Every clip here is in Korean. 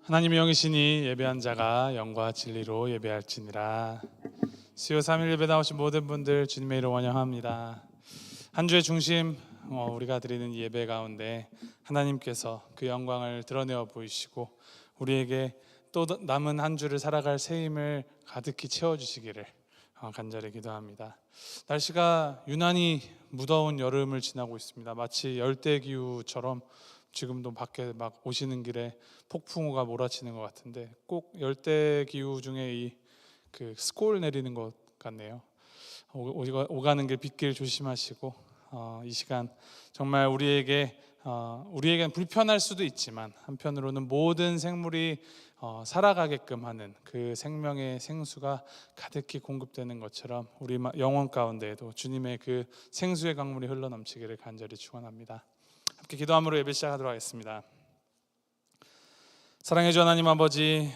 하나님의 영이시니 예배한 자가 영과 진리로 예배할지니라. 수요 3일 예배 나오신 모든 분들 주님의 이름 환영합니다. 한 주의 중심 우리가 드리는 예배 가운데 하나님께서 그 영광을 드러내어 보이시고 우리에게 또 남은 한 주를 살아갈 새 힘을 가득히 채워주시기를 간절히 기도합니다. 날씨가 유난히 무더운 여름을 지나고 있습니다. 마치 열대기후처럼 지금도 밖에 막 오시는 길에 폭풍우가 몰아치는 것 같은데 꼭 열대기후 중에 이 스콜 내리는 것 같네요. 오가는 길 빗길 조심하시고 이 시간 정말 우리에겐 불편할 수도 있지만 한편으로는 모든 생물이 살아가게끔 하는 그 생명의 생수가 가득히 공급되는 것처럼 우리 영혼 가운데에도 주님의 그 생수의 강물이 흘러넘치기를 간절히 축원합니다. 함께 기도함으로 예배 시작하도록 하겠습니다. 사랑해 주 하나님 아버지,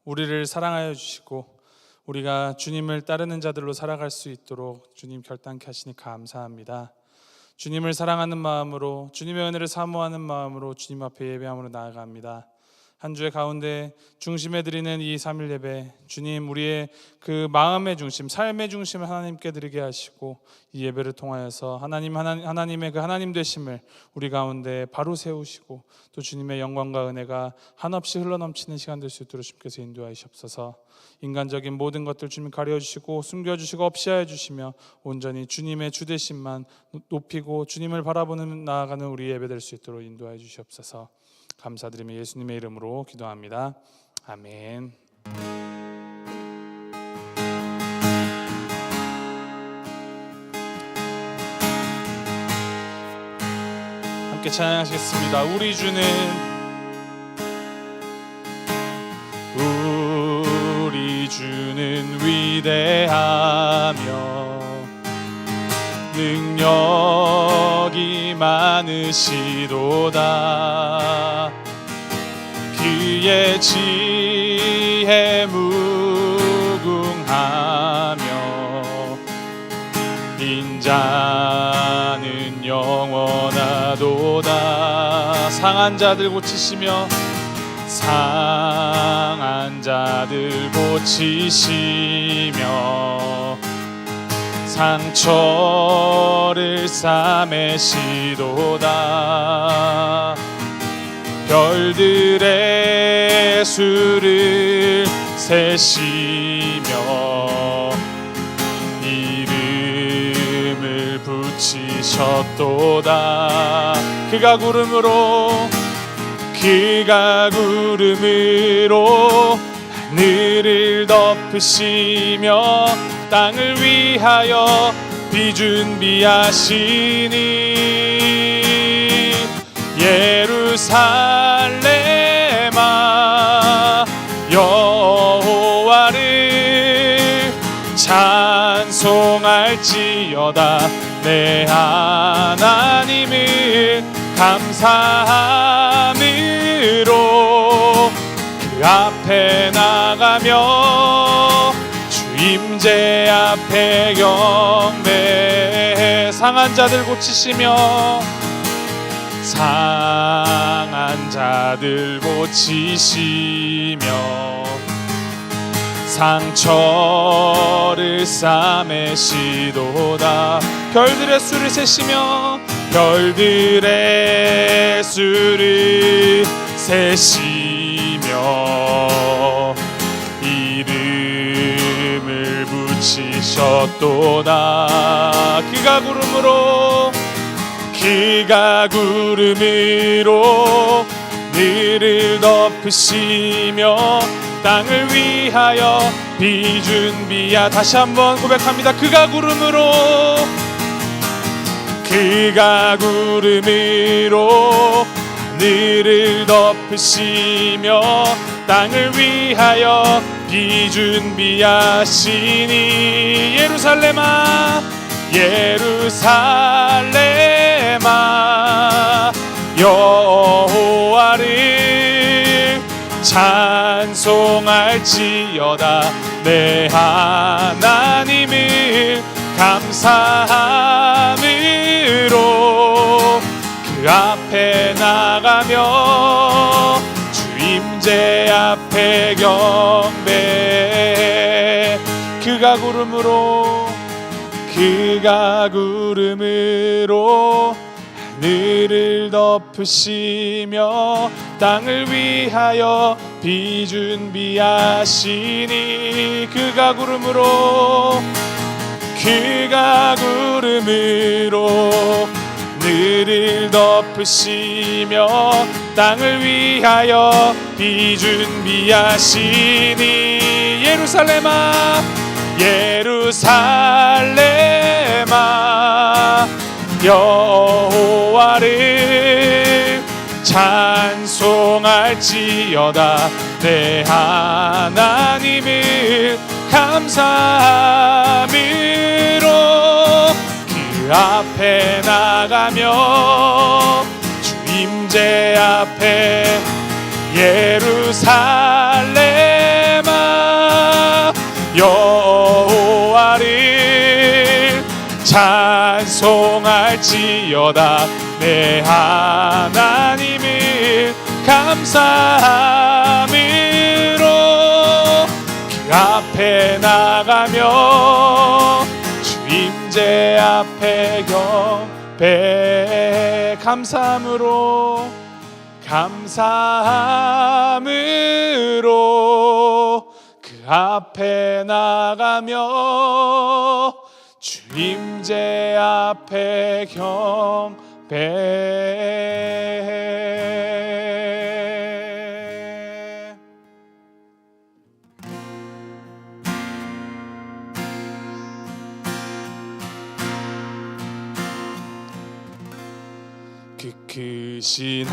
우리를 사랑하여 주시고 우리가 주님을 따르는 자들로 살아갈 수 있도록 주님 결단케 하시니 감사합니다. 주님을 사랑하는 마음으로, 주님의 은혜를 사모하는 마음으로 주님 앞에 예배함으로 나아갑니다. 한 주의 가운데 중심에 드리는 이 3일 예배, 주님 우리의 그 마음의 중심, 삶의 중심을 하나님께 드리게 하시고 이 예배를 통하여서 하나님의 그 하나님 되심을 우리 가운데 바로 세우시고 또 주님의 영광과 은혜가 한없이 흘러넘치는 시간 될 수 있도록 주님께서 인도하시옵소서. 인간적인 모든 것들 주님 가려주시고 숨겨주시고 없이하여 주시며 온전히 주님의 주되심만 높이고 주님을 바라보는 나아가는 우리 예배 될 수 있도록 인도하여 주시옵소서. 감사드리며 예수님의 이름으로 기도합니다. 아멘. 함께 찬양하시겠습니다. 우리 주는 위대하며 능력이 많으시도다. 그의 지혜 무궁하며 인자는 영원하도다. 상한 자들 고치시며 상한 자들 고치시며 상처를 싸매시도다. 별들의 수를 세시며 이름을 붙이셨도다. 그가 구름으로 하늘을 덮으시며 땅을 위하여 비 준비하시니 예루살렘아 여호와를 찬송할지어다. 내 하나님을 감사함으로 그 앞에 나가며 주 임재 앞에 경배해. 상한 자들 고치시며 상한 자들 고치시며 상처를 싸매시도다. 별들의 수를 세시며 별들의 수를 세시며 이름을 붙이셨도다. 그가 구름으로 하늘을 덮으시며 땅을 위하여 비 준비하. 다시 한번 고백합니다. 그가 구름으로 하늘을 덮으시며 땅을 위하여 비 준비하시니 예루살렘아 여호와를 찬송할지어다. 내 하나님을 감사함으로 그 앞에 나가며 주 앞에 경배해. 그가 구름으로 하늘을 덮으시며 땅을 위하여 비 준비하시니. 그가 구름으로 하늘을 덮으시며 땅을 위하여 비 준비하시니. 예루살렘아 여호와를 찬송할지어다. 내 하나님을 감사함으로 그 앞에 나가며 주 임재 앞에 예루살렘아 여호와를 찬송할지어다. 내 하나님을 감사함으로 그 앞에 나가며 주 임재 앞에 경배. 감사함으로 그 앞에 나가며 주 임재 앞에 경배해. 그 크신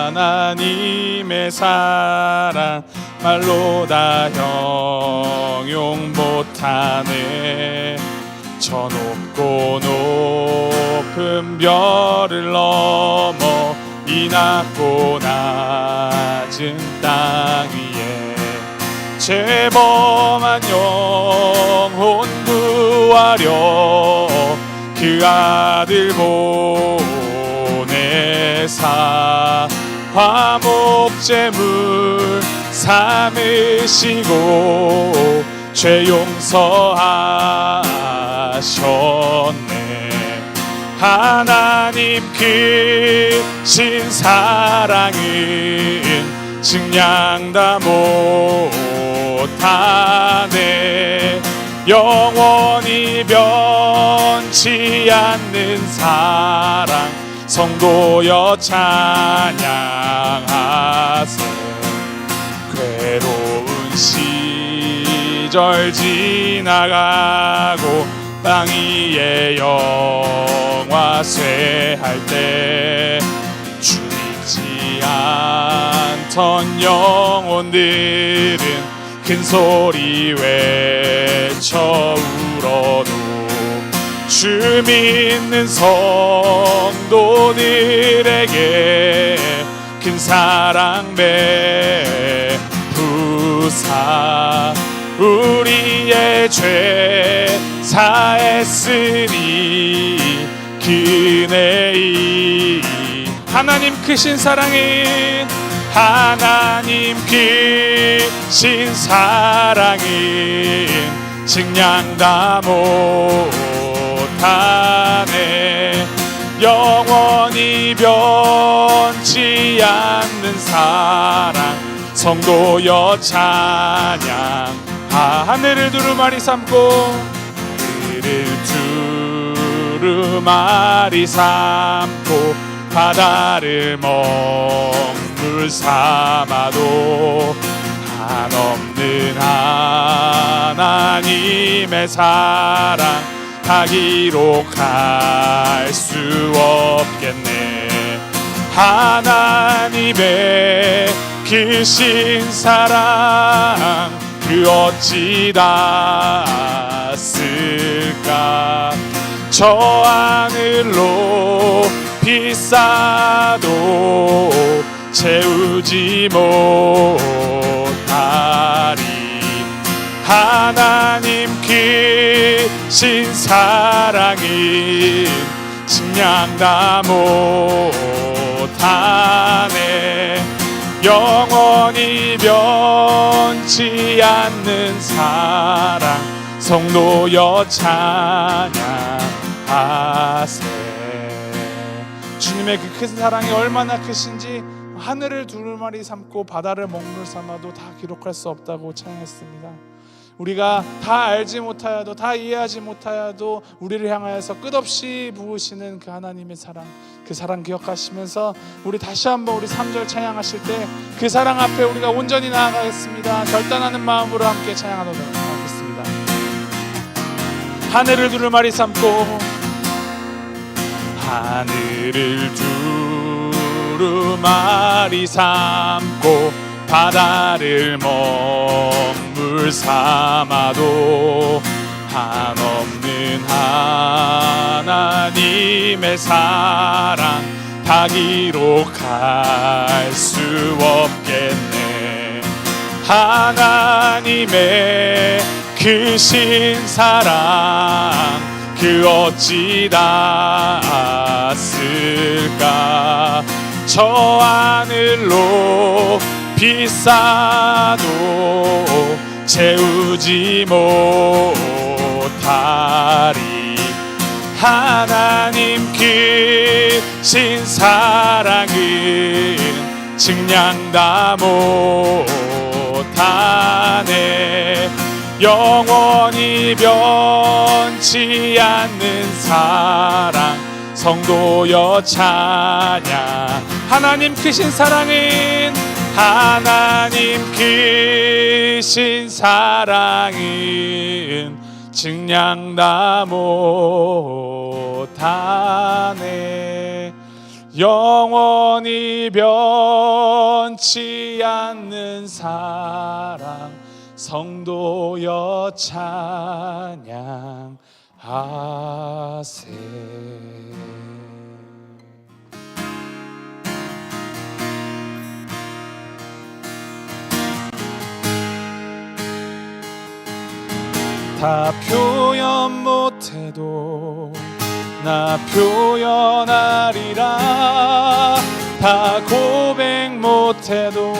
하나님의 사랑 말로 다 형용 못하네. 저 높고 높은 별을 넘어 이 낮고 낮은 땅 위에 죄범한 영혼 구하려 그 아들 보내사 화목제물 삼으시고 죄 용서하셨네. 하나님 크신 사랑은 증량 다 못하네. 영원히 변치 않는 사랑 성도여 찬양하세. 괴로운 시절 지나가고 땅 위에 영화 쇠할 때 주 믿지 않던 영혼들은 큰 소리 외쳐 울어도 주 믿는 성도들에게 큰 사랑 베푸사 우리의 죄 사했으니 그네이. 하나님 크신 사랑은 증량 다 못하네. 영원히 변치 않는 사랑 성도여 찬양. 하늘을 두루마리 삼고 바다를 먹물 삼아도 한없는 하나님의 사랑 다 기록할 수 없겠네. 하나님의 크신 사랑 그 어찌 닿았을까. 저 하늘로 비싸도 채우지 못하리. 하나님 크신 사랑은 증량 다 못하네. 영원 영원히 변치 않는 사랑 성도여 찬양하세. 주님의 그 큰 사랑이 얼마나 크신지 하늘을 두루마리 삼고 바다를 먹물 삼아도 다 기록할 수 없다고 찬양했습니다. 우리가 다 알지 못하여도 다 이해하지 못하여도 우리를 향하여서 끝없이 부으시는 그 하나님의 사랑, 그 사랑 기억하시면서 우리 다시 한번 우리 3절 찬양하실 때 그 사랑 앞에 우리가 온전히 나아가겠습니다. 결단하는 마음으로 함께 찬양하도록 하겠습니다. 하늘을 두루마리 삼고 하늘을 두루마리 삼고 바다를 먹물 삼아도 한없는 하나님의 사랑 다 기록할 수 없겠네. 하나님의 크신 사랑 그 어찌 닿았을까. 저 하늘로 비싸도 채우지 못하리. 하나님 크신 사랑은 측량 다 못하네. 영원히 변치 않는 사랑 성도여 찬양. 하나님 크신 사랑은 하나님 크신 사랑은 측량 다 못하네. 영원히 변치 않는 사랑 성도여 찬양하세. 다 표현 못해도 나 표현하리라. 다 고백 못해도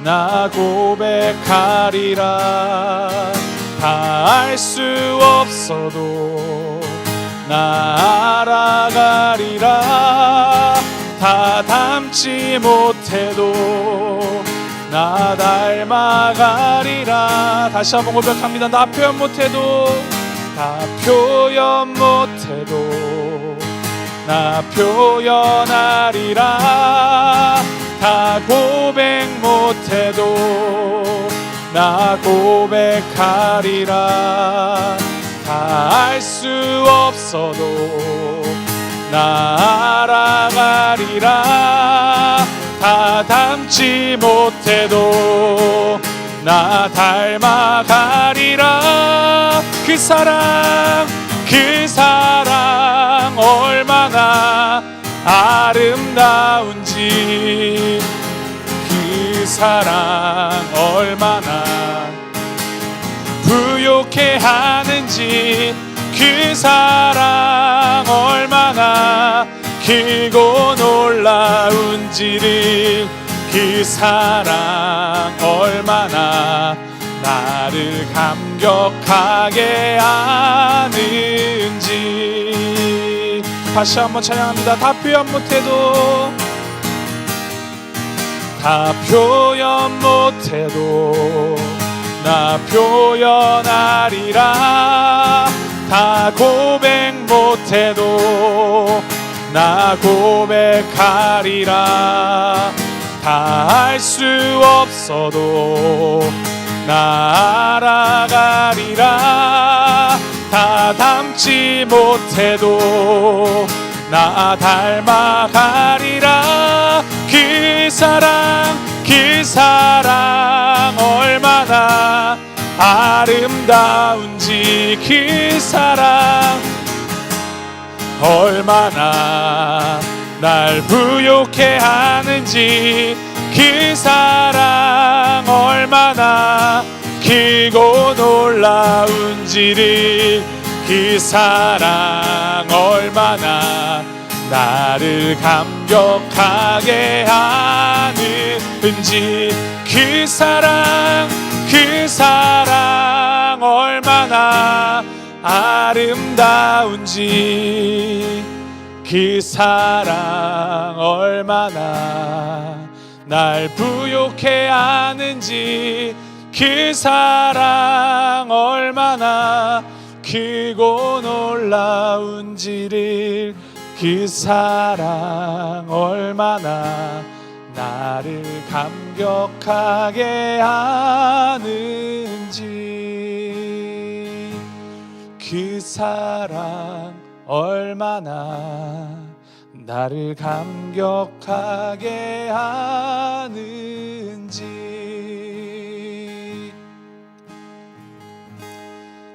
나 고백하리라. 다 알 수 없어도 나 알아가리라. 다 담지 못해도 나 닮아가리라. 다시 한번 고백합니다. 나 표현 못해도 다 표현 못해도 나 표현하리라. 다 고백 못해도 나 고백하리라. 다 알 수 없어도 나 알아가리라. 다 담지 못해도 나 닮아가리라. 그 사랑 얼마나 아름다운지, 그 사랑 얼마나 부욕해 하는지, 그 사랑 얼마나 크고 놀라운지를, 그 사랑 얼마나 나를 감격하게 하는지. 다시 한번 찬양합니다. 다 표현 못해도 다 표현 못해도 나 표현하리라. 다 고백 못해도 나 고백하리라. 다 알 수 없어도 나 알아가리라. 다 담지 못해도 나 닮아가리라. 그 사랑 얼마나 아름다운지, 그 사랑 얼마나 날 부욕해 하는지, 그 사랑 얼마나 크고 놀라운지를, 그 사랑 얼마나 나를 감격하게 하는 은지 그 사랑 얼마나 아름다운지 그 사랑 얼마나 날 부욕해 하는지 그 사랑 얼마나 크고 놀라운지를 그 사랑 얼마나 나를 감격하게 하는지 그 사랑 얼마나 나를 감격하게 하는지.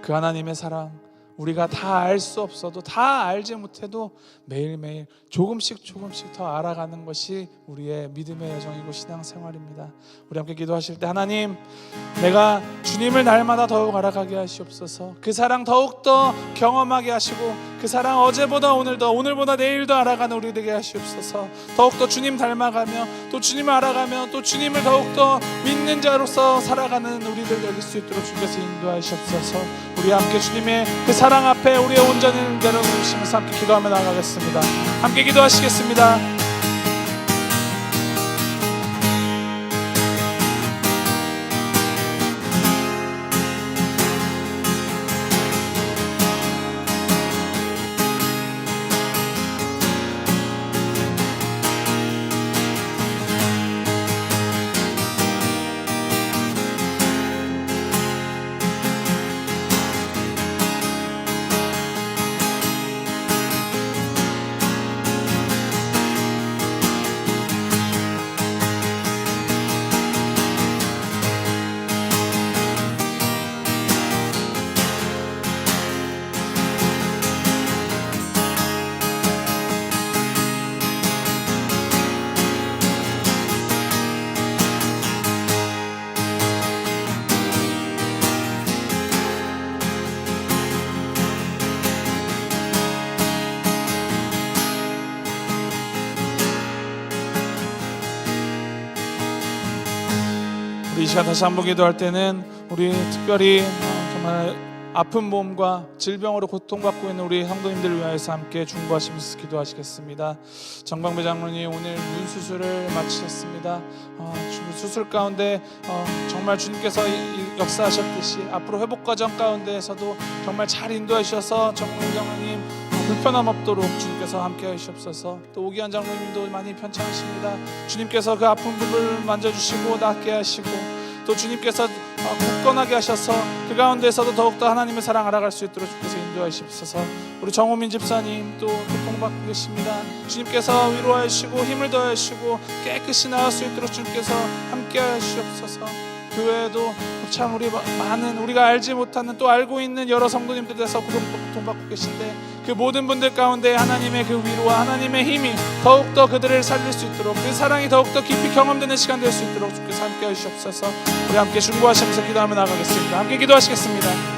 그 하나님의 사랑 우리가 다 알 수 없어도, 다 알지 못해도 매일매일 조금씩 더 알아가는 것이 우리의 믿음의 여정이고 신앙생활입니다. 우리 함께 기도하실 때, 하나님, 내가 주님을 날마다 더욱 알아가게 하시옵소서. 그 사랑 더욱더 경험하게 하시고 그 사랑 어제보다 오늘도, 오늘보다 내일도 알아가는 우리 되게 하시옵소서. 더욱더 주님 닮아가며 또 주님을 알아가며 또 주님을 더욱더 믿는 자로서 살아가는 우리들 되길 수 있도록 주께서 인도하시옵소서. 우리 함께 주님의 그 사랑 앞에 우리의 온전을 내려놓으시면서 함께 기도하며 나가겠습니다. 함께 기도하시겠습니다. 우리 이 시간 다시 한번 기도할 때는 우리 특별히 정말 아픈 몸과 질병으로 고통받고 있는 우리 성도님들을 위하여서 함께 중보하시면서 기도하시겠습니다. 정광배 장로님 오늘 눈 수술을 마치셨습니다. 수술 가운데 정말 주님께서 역사하셨듯이 앞으로 회복 과정 가운데에서도 정말 잘 인도해 주셔서 정광배 장로님 불편함 없도록 주님께서 함께 하시옵소서. 또 오기환 장로님도 많이 편찮으십니다. 주님께서 그 아픈 부분을 만져주시고 낫게 하시고 또 주님께서 굳건하게 하셔서 그 가운데에서도 더욱더 하나님의 사랑 알아갈 수 있도록 주께서 인도하시옵소서. 우리 정호민 집사님 또 고통받고 계십니다. 주님께서 위로하시고 힘을 더하시고 깨끗이 나을 수 있도록 주님께서 함께 하시옵소서. 그 외에도 참 우리 많은 우리가 알지 못하는 또 알고 있는 여러 성도님들에서 고통받고 계신데 그 모든 분들 가운데 하나님의 그 위로와 하나님의 힘이 더욱더 그들을 살릴 수 있도록 그 사랑이 더욱더 깊이 경험되는 시간 될 수 있도록 주께서 함께 하시옵소서. 우리 함께 중보하시면서 기도하며 나가겠습니다. 함께 기도하시겠습니다.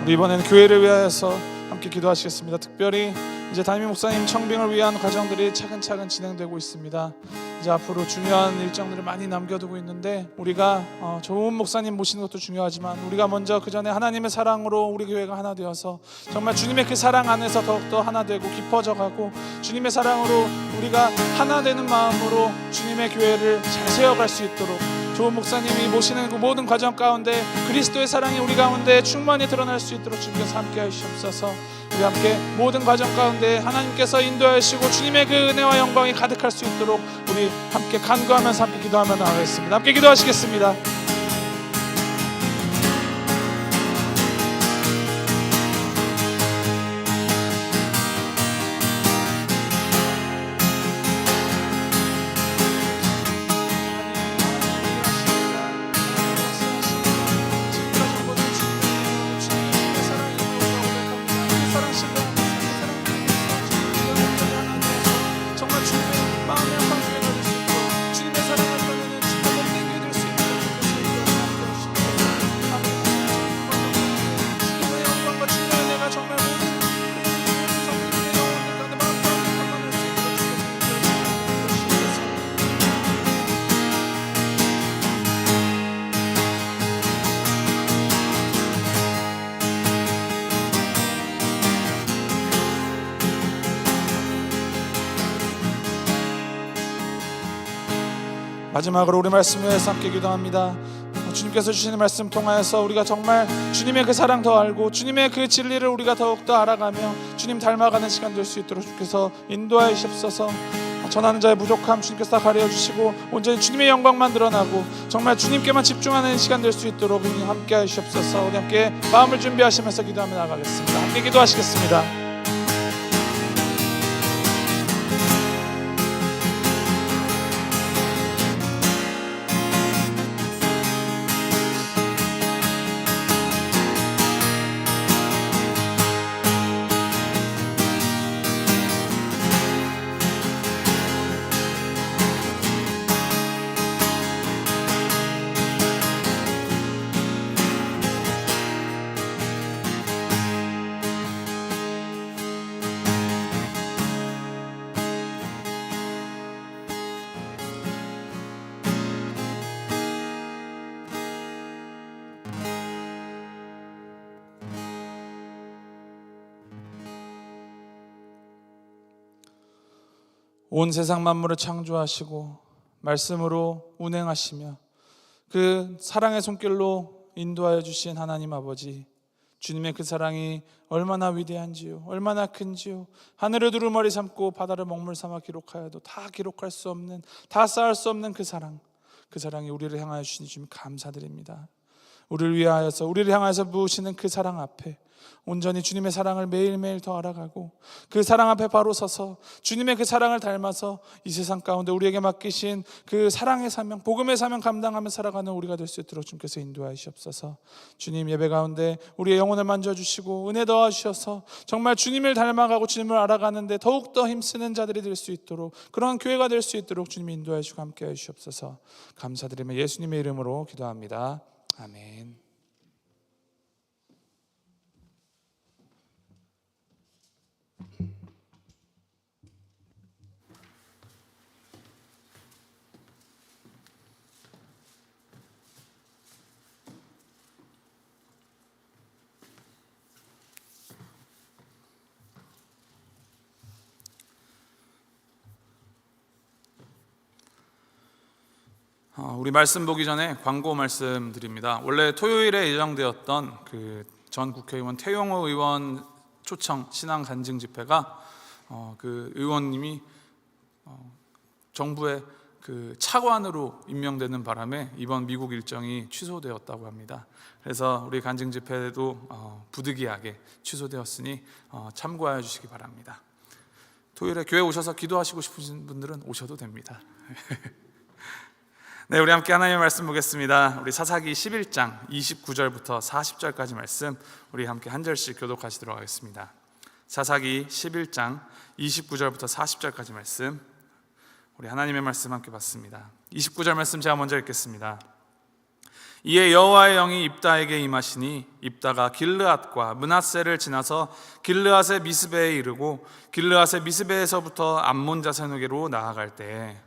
이번에는 교회를 위하여서 함께 기도하시겠습니다. 특별히 이제 담임 목사님 청빙을 위한 과정들이 차근차근 진행되고 있습니다. 이제 앞으로 중요한 일정들을 많이 남겨두고 있는데 우리가 좋은 목사님 모시는 것도 중요하지만 우리가 먼저 그 전에 하나님의 사랑으로 우리 교회가 하나 되어서 정말 주님의 그 사랑 안에서 더욱더 하나 되고 깊어져 가고 주님의 사랑으로 우리가 하나 되는 마음으로 주님의 교회를 잘 세워갈 수 있도록 좋은 목사님이 모시는 그 모든 과정 가운데 그리스도의 사랑이 우리 가운데 충만히 드러날 수 있도록 주님께서 함께 하시옵소서. 우리 함께 모든 과정 가운데 하나님께서 인도하시고 주님의 그 은혜와 영광이 가득할 수 있도록 우리 함께 간구하면서 함께 기도하며 나가겠습니다. 함께 기도하시겠습니다. 마지막으로 우리 말씀 위해서 함께 기도합니다. 주님께서 주시는 말씀 통하여서 우리가 정말 주님의 그 사랑 더 알고 주님의 그 진리를 우리가 더욱더 알아가며 주님 닮아가는 시간 될 수 있도록 주께서 인도하여 주옵소서. 전하는 자의 부족함 주님께서 다 가려 주시고 온전히 주님의 영광만 드러나고 정말 주님께만 집중하는 시간 될 수 있도록 함께 하시옵소서. 우리 함께 마음을 준비하시면서 기도하며 나가겠습니다. 함께 기도하시겠습니다. 온 세상 만물을 창조하시고 말씀으로 운행하시며 그 사랑의 손길로 인도하여 주신 하나님 아버지, 주님의 그 사랑이 얼마나 위대한지요, 얼마나 큰지요. 하늘을 두루마리 삼고 바다를 먹물 삼아 기록하여도 다 기록할 수 없는, 다 쌓을 수 없는 그 사랑이 우리를 향하여 주신 주님 감사드립니다. 우리를 위하여서, 우리를 향하여서 부으시는 그 사랑 앞에 온전히 주님의 사랑을 매일매일 더 알아가고 그 사랑 앞에 바로 서서 주님의 그 사랑을 닮아서 이 세상 가운데 우리에게 맡기신 그 사랑의 사명, 복음의 사명 감당하며 살아가는 우리가 될 수 있도록 주님께서 인도하여 주옵소서. 주님, 예배 가운데 우리의 영혼을 만져주시고 은혜 더하셔서 정말 주님을 닮아가고 주님을 알아가는데 더욱더 힘쓰는 자들이 될 수 있도록, 그런 교회가 될 수 있도록 주님이 인도하여 주시고 함께하여 주옵소서. 감사드리며 예수님의 이름으로 기도합니다. 아멘. 우리 말씀 보기 전에 광고 말씀드립니다. 원래 토요일에 예정되었던 그 전 국회의원 태용호 의원 초청 신앙 간증 집회가 그 의원님이 정부의 그 차관으로 임명되는 바람에 이번 미국 일정이 취소되었다고 합니다. 그래서 우리 간증 집회도 부득이하게 취소되었으니 참고하여 주시기 바랍니다. 토요일에 교회 오셔서 기도하시고 싶으신 분들은 오셔도 됩니다. 네, 우리 함께 하나님의 말씀 보겠습니다. 우리 사사기 11장 29절부터 40절까지 말씀 우리 함께 한 절씩 교독하시도록 하겠습니다. 사사기 11장 29절부터 40절까지 말씀 우리 하나님의 말씀 함께 받습니다. 29절 말씀 제가 먼저 읽겠습니다. 이에 여호와의 영이 입다에게 임하시니 입다가 길르앗과 므낫세를 지나서 길르앗의 미스베에 이르고 길르앗의 미스베에서부터 암몬 자손에게로 나아갈 때에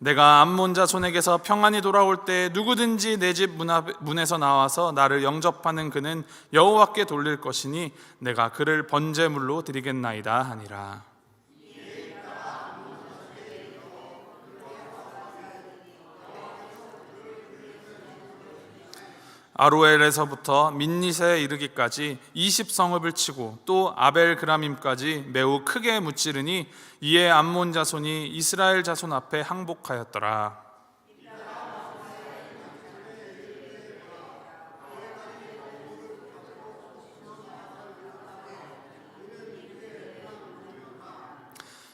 내가 암몬 자손에게서 평안히 돌아올 때 누구든지 내 집 문에서 나와서 나를 영접하는 그는 여호와께 돌릴 것이니 내가 그를 번제물로 드리겠나이다 하니라. 아로엘에서부터 민닛에 이르기까지 20성읍을 치고 또 아벨그라밈까지 매우 크게 무찌르니 이에 암몬 자손이 이스라엘 자손 앞에 항복하였더라.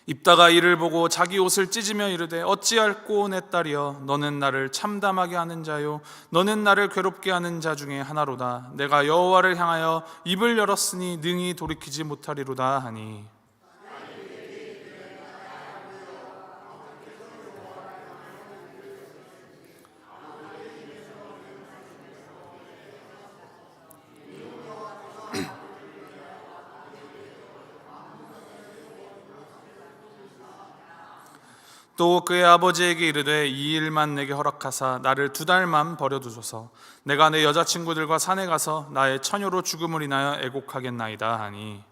입다가 이를 보고 자기 옷을 찢으며 이르되 어찌할꼬 내 딸이여 너는 나를 참담하게 하는 자요 너는 나를 괴롭게 하는 자 중에 하나로다. 내가 여호와를 향하여 입을 열었으니 능히 돌이키지 못하리로다 하니 또 그의 아버지에게 이르되 이 일만 내게 허락하사 나를 2달만 버려두소서. 내가 내 여자친구들과 산에 가서 나의 처녀로 죽음을 인하여 애곡하겠나이다 하니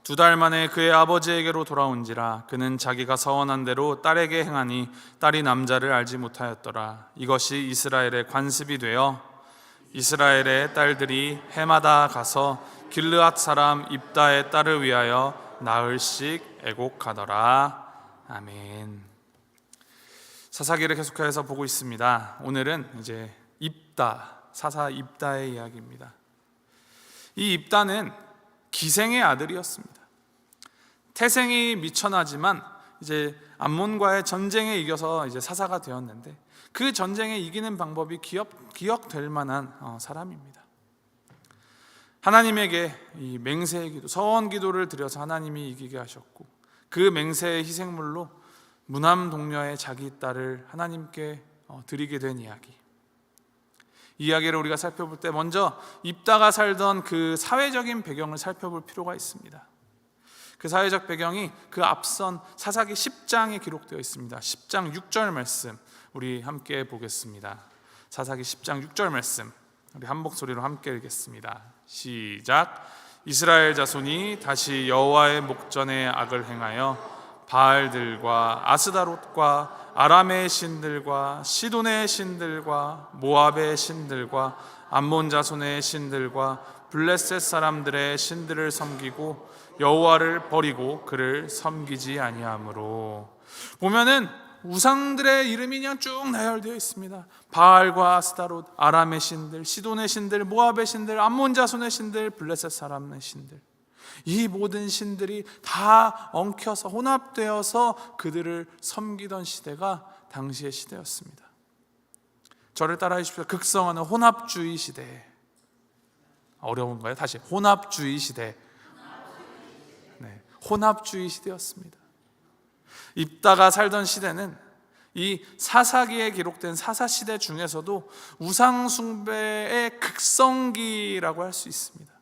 두 달 만에 그의 아버지에게로 돌아온지라 그는 자기가 서원한 대로 딸에게 행하니 딸이 남자를 알지 못하였더라. 이것이 이스라엘의 관습이 되어 이스라엘의 딸들이 해마다 가서 길르앗 사람 입다의 딸을 위하여 나흘씩 애곡하더라. 아멘. 사사기를 계속해서 보고 있습니다. 오늘은 이제 입다, 사사 입다의 이야기입니다. 이 입다는 기생의 아들이었습니다. 태생이 미천하지만 이제 암몬과의 전쟁에 이겨서 이제 사사가 되었는데 그 전쟁에 이기는 방법이 기억될 만한 사람입니다. 하나님에게 이 맹세의 기도, 서원 기도를 드려서 하나님이 이기게 하셨고 그 맹세의 희생물로 무남 동녀의 자기 딸을 하나님께 드리게 된 이야기. 이 이야기를 우리가 살펴볼 때 먼저 입다가 살던 그 사회적인 배경을 살펴볼 필요가 있습니다. 그 사회적 배경이 그 앞선 사사기 10장에 기록되어 있습니다. 10장 6절 말씀 우리 함께 보겠습니다. 사사기 10장 6절 말씀 우리 한 목소리로 함께 읽겠습니다. 시작. 이스라엘 자손이 다시 여호와의 목전에 악을 행하여 바알들과 아스다롯과 아람의 신들과 시돈의 신들과 모압의 신들과 암몬 자손의 신들과 블레셋 사람들의 신들을 섬기고 여호와를 버리고 그를 섬기지 아니하므로. 보면은 우상들의 이름이 그냥 쭉 나열되어 있습니다. 바알과 아스다롯, 아람의 신들, 시돈의 신들, 모압의 신들, 암몬 자손의 신들, 블레셋 사람의 신들. 이 모든 신들이 다 엉켜서 혼합되어서 그들을 섬기던 시대가 당시의 시대였습니다. 저를 따라해 주십시오. 극성하는 혼합주의 시대. 어려운가요? 다시 혼합주의 시대. 네, 혼합주의 시대였습니다. 입다가 살던 시대는 이 사사기에 기록된 사사시대 중에서도 우상숭배의 극성기라고 할 수 있습니다.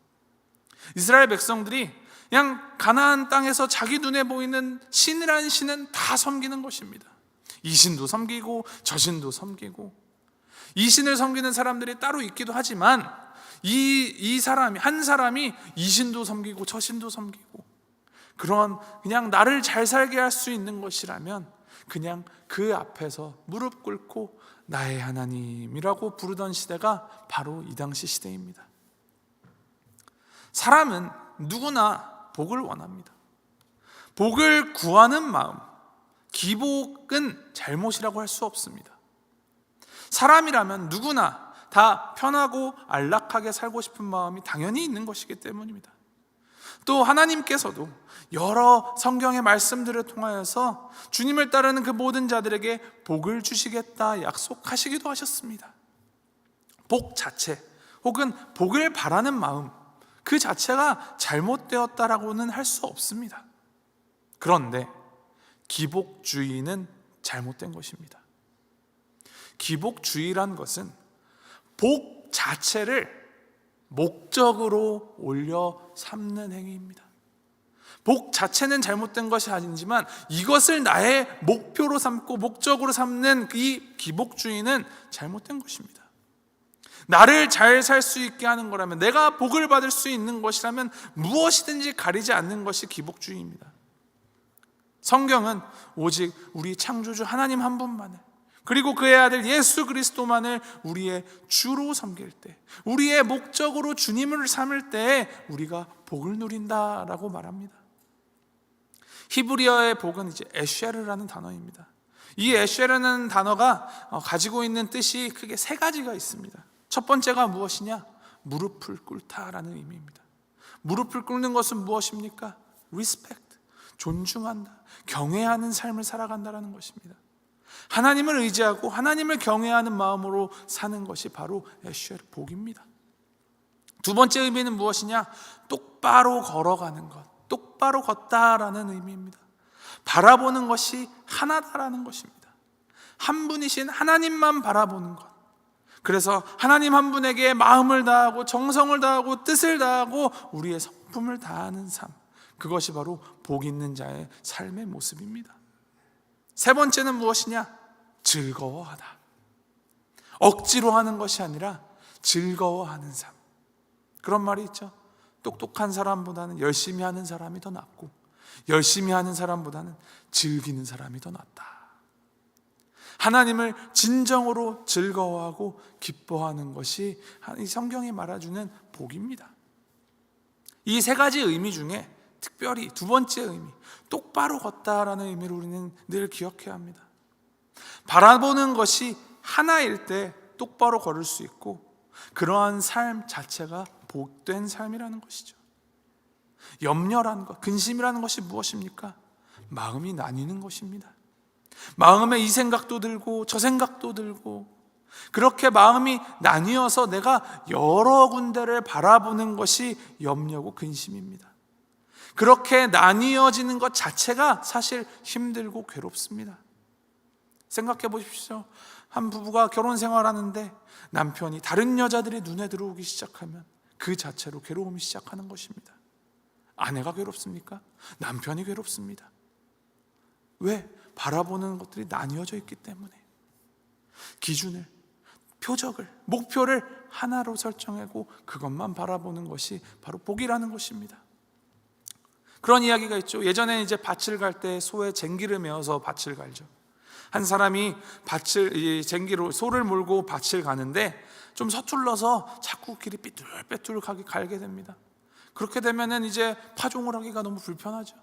이스라엘 백성들이 그냥 가나안 땅에서 자기 눈에 보이는 신이라는 신은 다 섬기는 것입니다. 이 신도 섬기고 저 신도 섬기고, 이 신을 섬기는 사람들이 따로 있기도 하지만 한 사람이 이 신도 섬기고 저 신도 섬기고, 그런 그냥 나를 잘 살게 할 수 있는 것이라면 그냥 그 앞에서 무릎 꿇고 나의 하나님이라고 부르던 시대가 바로 이 당시 시대입니다. 사람은 누구나 복을 원합니다. 복을 구하는 마음, 기복은 잘못이라고 할 수 없습니다. 사람이라면 누구나 다 편하고 안락하게 살고 싶은 마음이 당연히 있는 것이기 때문입니다. 또 하나님께서도 여러 성경의 말씀들을 통하여서 주님을 따르는 그 모든 자들에게 복을 주시겠다 약속하시기도 하셨습니다. 복 자체 혹은 복을 바라는 마음 그 자체가 잘못되었다라고는 할 수 없습니다. 그런데 기복주의는 잘못된 것입니다. 기복주의란 것은 복 자체를 목적으로 올려 삼는 행위입니다. 복 자체는 잘못된 것이 아니지만 이것을 나의 목표로 삼고 목적으로 삼는 이 기복주의는 잘못된 것입니다. 나를 잘 살 수 있게 하는 거라면, 내가 복을 받을 수 있는 것이라면 무엇이든지 가리지 않는 것이 기복주의입니다. 성경은 오직 우리 창조주 하나님 한 분만을, 그리고 그의 아들 예수 그리스도만을 우리의 주로 섬길 때, 우리의 목적으로 주님을 삼을 때 우리가 복을 누린다라고 말합니다. 히브리어의 복은 이제 에쉐르라는 단어입니다. 이 에쉐르라는 단어가 가지고 있는 뜻이 크게 세 가지가 있습니다. 첫 번째가 무엇이냐? 무릎을 꿇다라는 의미입니다. 무릎을 꿇는 것은 무엇입니까? respect, 존중한다, 경외하는 삶을 살아간다라는 것입니다. 하나님을 의지하고 하나님을 경외하는 마음으로 사는 것이 바로 에쉐르 복입니다. 두 번째 의미는 무엇이냐? 똑바로 걸어가는 것, 똑바로 걷다라는 의미입니다. 바라보는 것이 하나다라는 것입니다. 한 분이신 하나님만 바라보는 것. 그래서 하나님 한 분에게 마음을 다하고 정성을 다하고 뜻을 다하고 우리의 성품을 다하는 삶, 그것이 바로 복 있는 자의 삶의 모습입니다. 세 번째는 무엇이냐? 즐거워하다. 억지로 하는 것이 아니라 즐거워하는 삶. 그런 말이 있죠. 똑똑한 사람보다는 열심히 하는 사람이 더 낫고, 열심히 하는 사람보다는 즐기는 사람이 더 낫다. 하나님을 진정으로 즐거워하고 기뻐하는 것이 이 성경이 말해주는 복입니다. 이 세 가지 의미 중에 특별히 두 번째 의미, 똑바로 걷다라는 의미를 우리는 늘 기억해야 합니다. 바라보는 것이 하나일 때 똑바로 걸을 수 있고, 그러한 삶 자체가 복된 삶이라는 것이죠. 염려라는 것, 근심이라는 것이 무엇입니까? 마음이 나뉘는 것입니다. 마음에 이 생각도 들고 저 생각도 들고, 그렇게 마음이 나뉘어서 내가 여러 군데를 바라보는 것이 염려고 근심입니다. 그렇게 나뉘어지는 것 자체가 사실 힘들고 괴롭습니다. 생각해 보십시오. 한 부부가 결혼 생활하는데 남편이 다른 여자들의 눈에 들어오기 시작하면 그 자체로 괴로움이 시작하는 것입니다. 아내가 괴롭습니까? 남편이 괴롭습니다. 왜? 바라보는 것들이 나뉘어져 있기 때문에. 기준을, 표적을, 목표를 하나로 설정하고 그것만 바라보는 것이 바로 복이라는 것입니다. 그런 이야기가 있죠. 예전에 이제 밭을 갈 때 소에 쟁기를 메어서 밭을 갈죠. 한 사람이 밭을, 쟁기로 소를 몰고 밭을 가는데 좀 서툴러서 자꾸 길이 삐뚤빼뚤하게 갈게 됩니다. 그렇게 되면은 이제 파종을 하기가 너무 불편하죠.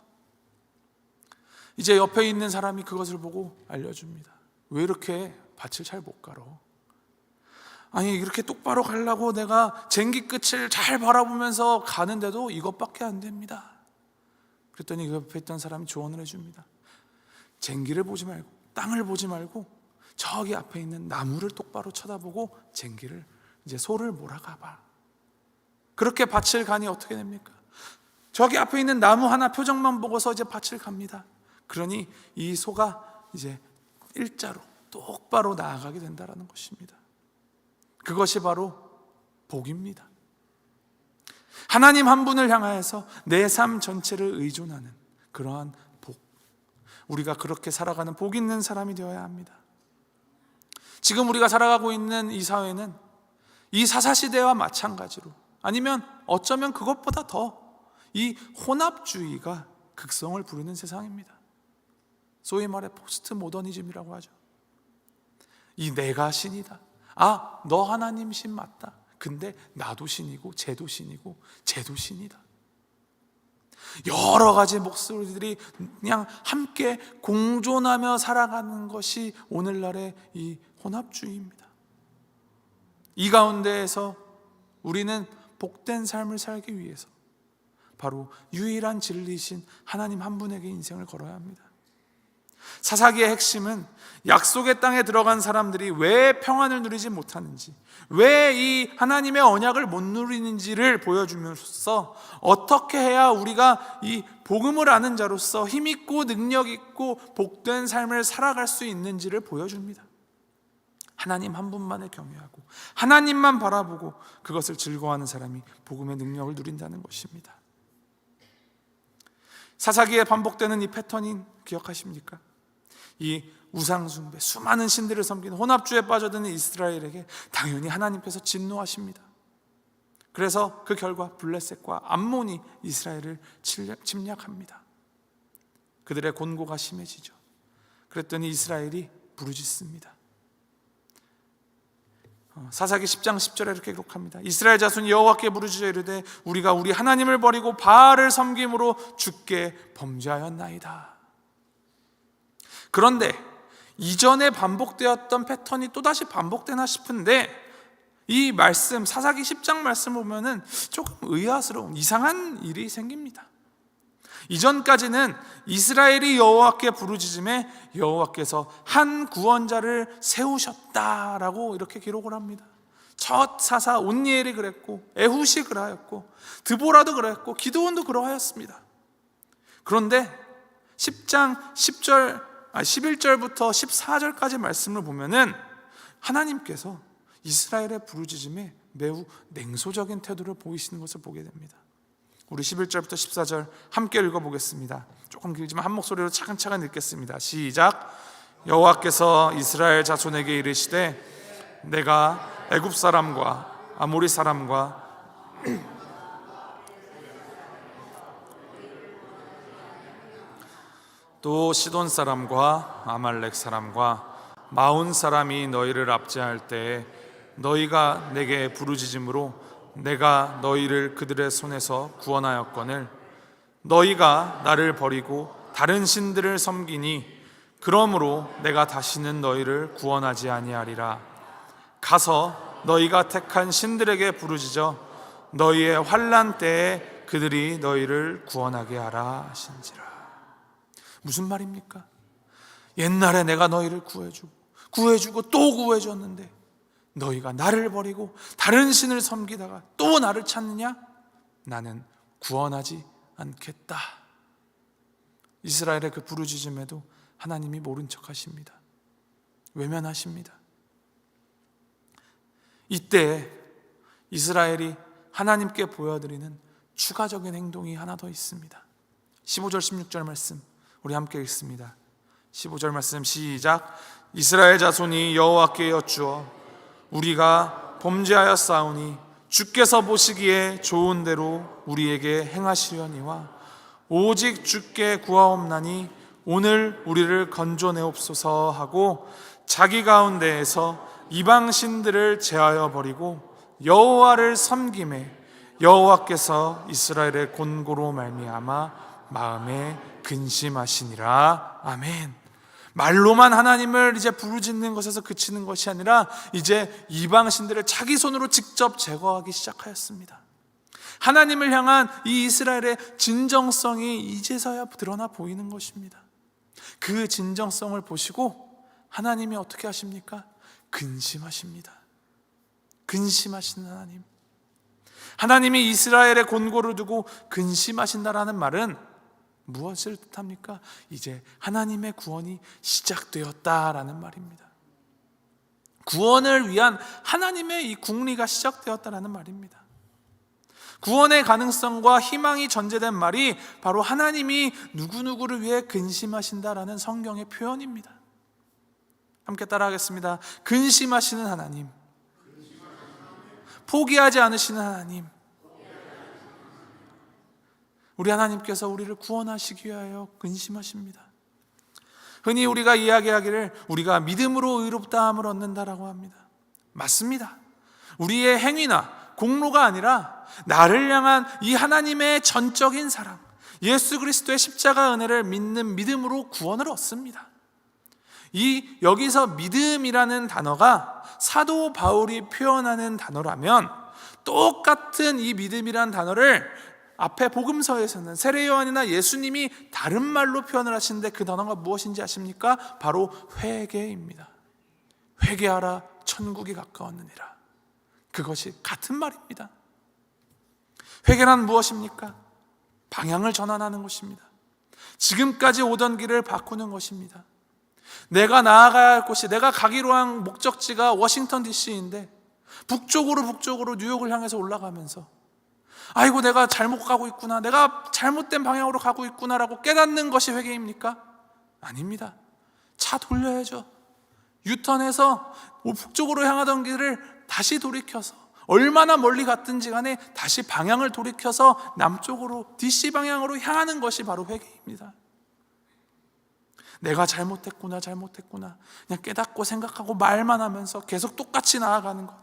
이제 옆에 있는 사람이 그것을 보고 알려줍니다. 왜 이렇게 밭을 잘 못 갈어? 아니, 이렇게 똑바로 가려고 내가 쟁기 끝을 잘 바라보면서 가는데도 이것밖에 안 됩니다. 그랬더니 그 옆에 있던 사람이 조언을 해줍니다. 쟁기를 보지 말고, 땅을 보지 말고 저기 앞에 있는 나무를 똑바로 쳐다보고 쟁기를, 이제 소를 몰아가봐. 그렇게 밭을 가니 어떻게 됩니까? 저기 앞에 있는 나무 하나 표정만 보고서 이제 밭을 갑니다. 그러니 이 소가 이제 일자로 똑바로 나아가게 된다는 것입니다. 그것이 바로 복입니다. 하나님 한 분을 향하여서 내 삶 전체를 의존하는 그러한 복, 우리가 그렇게 살아가는 복 있는 사람이 되어야 합니다. 지금 우리가 살아가고 있는 이 사회는 이 사사시대와 마찬가지로, 아니면 어쩌면 그것보다 더 이 혼합주의가 극성을 부르는 세상입니다. 소위 말해 포스트 모더니즘이라고 하죠. 이 내가 신이다. 아, 너 하나님 신 맞다. 근데 나도 신이고 쟤도 신이고 쟤도 신이다. 여러 가지 목소리들이 그냥 함께 공존하며 살아가는 것이 오늘날의 이 혼합주의입니다. 이 가운데에서 우리는 복된 삶을 살기 위해서 바로 유일한 진리이신 하나님 한 분에게 인생을 걸어야 합니다. 사사기의 핵심은 약속의 땅에 들어간 사람들이 왜 평안을 누리지 못하는지, 왜 이 하나님의 언약을 못 누리는지를 보여주면서 어떻게 해야 우리가 이 복음을 아는 자로서 힘있고 능력있고 복된 삶을 살아갈 수 있는지를 보여줍니다. 하나님 한 분만을 경외하고 하나님만 바라보고 그것을 즐거워하는 사람이 복음의 능력을 누린다는 것입니다. 사사기에 반복되는 이 패턴인 기억하십니까? 이 우상숭배, 수많은 신들을 섬기는 혼합주의에 빠져드는 이스라엘에게 당연히 하나님께서 진노하십니다. 그래서 그 결과 블레셋과 암몬이 이스라엘을 침략합니다. 그들의 곤고가 심해지죠. 그랬더니 이스라엘이 부르짖습니다. 사사기 10장 10절에 이렇게 기록합니다. 이스라엘 자손이 여호와께 부르짖어 이르되 우리가 우리 하나님을 버리고 바알을 섬김으로 주께 범죄하였나이다. 그런데 이전에 반복되었던 패턴이 또다시 반복되나 싶은데 이 말씀, 사사기 10장 말씀을 보면은 조금 의아스러운 이상한 일이 생깁니다. 이전까지는 이스라엘이 여호와께 부르짖음에 여호와께서 한 구원자를 세우셨다라고 이렇게 기록을 합니다. 첫 사사 온니엘이 그랬고 에훗이 그러하였고 드보라도 그러했고 기드온도 그러하였습니다. 그런데 10장 11절부터 14절까지 말씀을 보면은 하나님께서 이스라엘의 부르짖음에 매우 냉소적인 태도를 보이시는 것을 보게 됩니다. 우리 11절부터 14절 함께 읽어보겠습니다. 조금 길지만 한 목소리로 차근차근 읽겠습니다. 시작. 여호와께서 이스라엘 자손에게 이르시되 내가 애굽 사람과 아모리 사람과 또 시돈 사람과 아말렉 사람과 마온 사람이 너희를 압제할 때에 너희가 내게 부르짖음으로 내가 너희를 그들의 손에서 구원하였거늘 너희가 나를 버리고 다른 신들을 섬기니 그러므로 내가 다시는 너희를 구원하지 아니하리라. 가서 너희가 택한 신들에게 부르짖어 너희의 환난 때에 그들이 너희를 구원하게 하라 하신지라. 무슨 말입니까? 옛날에 내가 너희를 구해주고 또 구해줬는데 너희가 나를 버리고 다른 신을 섬기다가 또 나를 찾느냐? 나는 구원하지 않겠다. 이스라엘의 그 부르짖음에도 하나님이 모른 척 하십니다. 외면하십니다. 이때 이스라엘이 하나님께 보여드리는 추가적인 행동이 하나 더 있습니다. 15절 16절 말씀 우리 함께 읽습니다. 15절 말씀 시작. 이스라엘 자손이 여호와께 여쭈어 우리가 범죄하였사오니 주께서 보시기에 좋은 대로 우리에게 행하시려니와 오직 주께 구하옵나니 오늘 우리를 건져내옵소서 하고 자기 가운데에서 이방 신들을 제하여 버리고 여호와를 섬김에 여호와께서 이스라엘의 곤고로 말미암아 마음에 근심하시니라. 아멘. 말로만 하나님을 이제 부르짖는 것에서 그치는 것이 아니라 이제 이방 신들을 자기 손으로 직접 제거하기 시작하였습니다. 하나님을 향한 이 이스라엘의 진정성이 이제서야 드러나 보이는 것입니다. 그 진정성을 보시고 하나님이 어떻게 하십니까? 근심하십니다. 근심하시는 하나님. 하나님이 이스라엘의 곤고를 두고 근심하신다라는 말은 무엇을 뜻합니까? 이제 하나님의 구원이 시작되었다라는 말입니다. 구원을 위한 하나님의 이 궁리가 시작되었다라는 말입니다. 구원의 가능성과 희망이 전제된 말이 바로 하나님이 누구누구를 위해 근심하신다라는 성경의 표현입니다. 함께 따라하겠습니다. 근심하시는 하나님, 포기하지 않으시는 하나님, 우리 하나님께서 우리를 구원하시기 위하여 근심하십니다. 흔히 우리가 이야기하기를 우리가 믿음으로 의롭다함을 얻는다라고 합니다. 맞습니다. 우리의 행위나 공로가 아니라 나를 향한 이 하나님의 전적인 사랑, 예수 그리스도의 십자가 은혜를 믿는 믿음으로 구원을 얻습니다. 이 여기서 믿음이라는 단어가 사도 바울이 표현하는 단어라면 똑같은 이 믿음이라는 단어를 앞에 복음서에서는 세례 요한이나 예수님이 다른 말로 표현을 하시는데 그 단어가 무엇인지 아십니까? 바로 회개입니다. 회개하라 천국이 가까웠느니라. 그것이 같은 말입니다. 회개란 무엇입니까? 방향을 전환하는 것입니다. 지금까지 오던 길을 바꾸는 것입니다. 내가 나아가야 할 곳이, 내가 가기로 한 목적지가 워싱턴 DC인데 북쪽으로 뉴욕을 향해서 올라가면서 아이고 내가 잘못 가고 있구나, 내가 잘못된 방향으로 가고 있구나라고 깨닫는 것이 회개입니까? 아닙니다. 차 돌려야죠. 유턴해서 북쪽으로 향하던 길을 다시 돌이켜서, 얼마나 멀리 갔든지 간에 다시 방향을 돌이켜서 남쪽으로, DC 방향으로 향하는 것이 바로 회개입니다. 내가 잘못했구나 그냥 깨닫고 생각하고 말만 하면서 계속 똑같이 나아가는 것,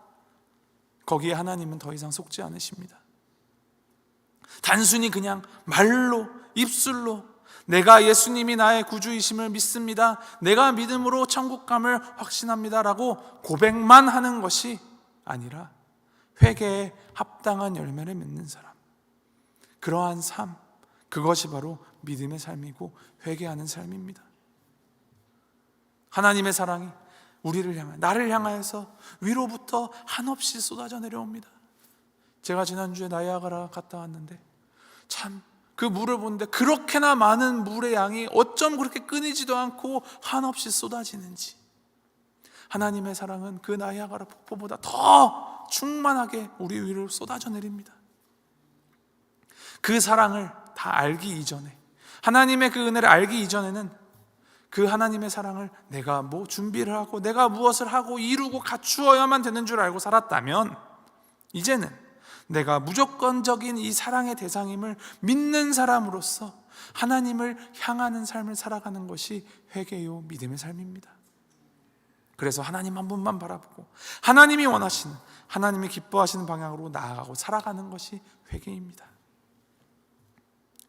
거기에 하나님은 더 이상 속지 않으십니다. 단순히 그냥 말로, 입술로 내가 예수님이 나의 구주이심을 믿습니다, 내가 믿음으로 천국감을 확신합니다 라고 고백만 하는 것이 아니라 회개에 합당한 열매를 맺는 사람, 그러한 삶, 그것이 바로 믿음의 삶이고 회개하는 삶입니다. 하나님의 사랑이 우리를 향해, 나를 향하여서 위로부터 한없이 쏟아져 내려옵니다. 제가 지난주에 나이아가라 갔다 왔는데 참 그 물을 보는데 그렇게나 많은 물의 양이 어쩜 그렇게 끊이지도 않고 한없이 쏟아지는지, 하나님의 사랑은 그 나이아가라 폭포보다 더 충만하게 우리 위로 쏟아져 내립니다. 그 사랑을 다 알기 이전에, 하나님의 그 은혜를 알기 이전에는 그 하나님의 사랑을 내가 뭐 준비를 하고 내가 무엇을 하고 이루고 갖추어야만 되는 줄 알고 살았다면, 이제는 내가 무조건적인 이 사랑의 대상임을 믿는 사람으로서 하나님을 향하는 삶을 살아가는 것이 회개요 믿음의 삶입니다. 그래서 하나님 한 분만 바라보고 하나님이 원하시는, 하나님이 기뻐하시는 방향으로 나아가고 살아가는 것이 회개입니다.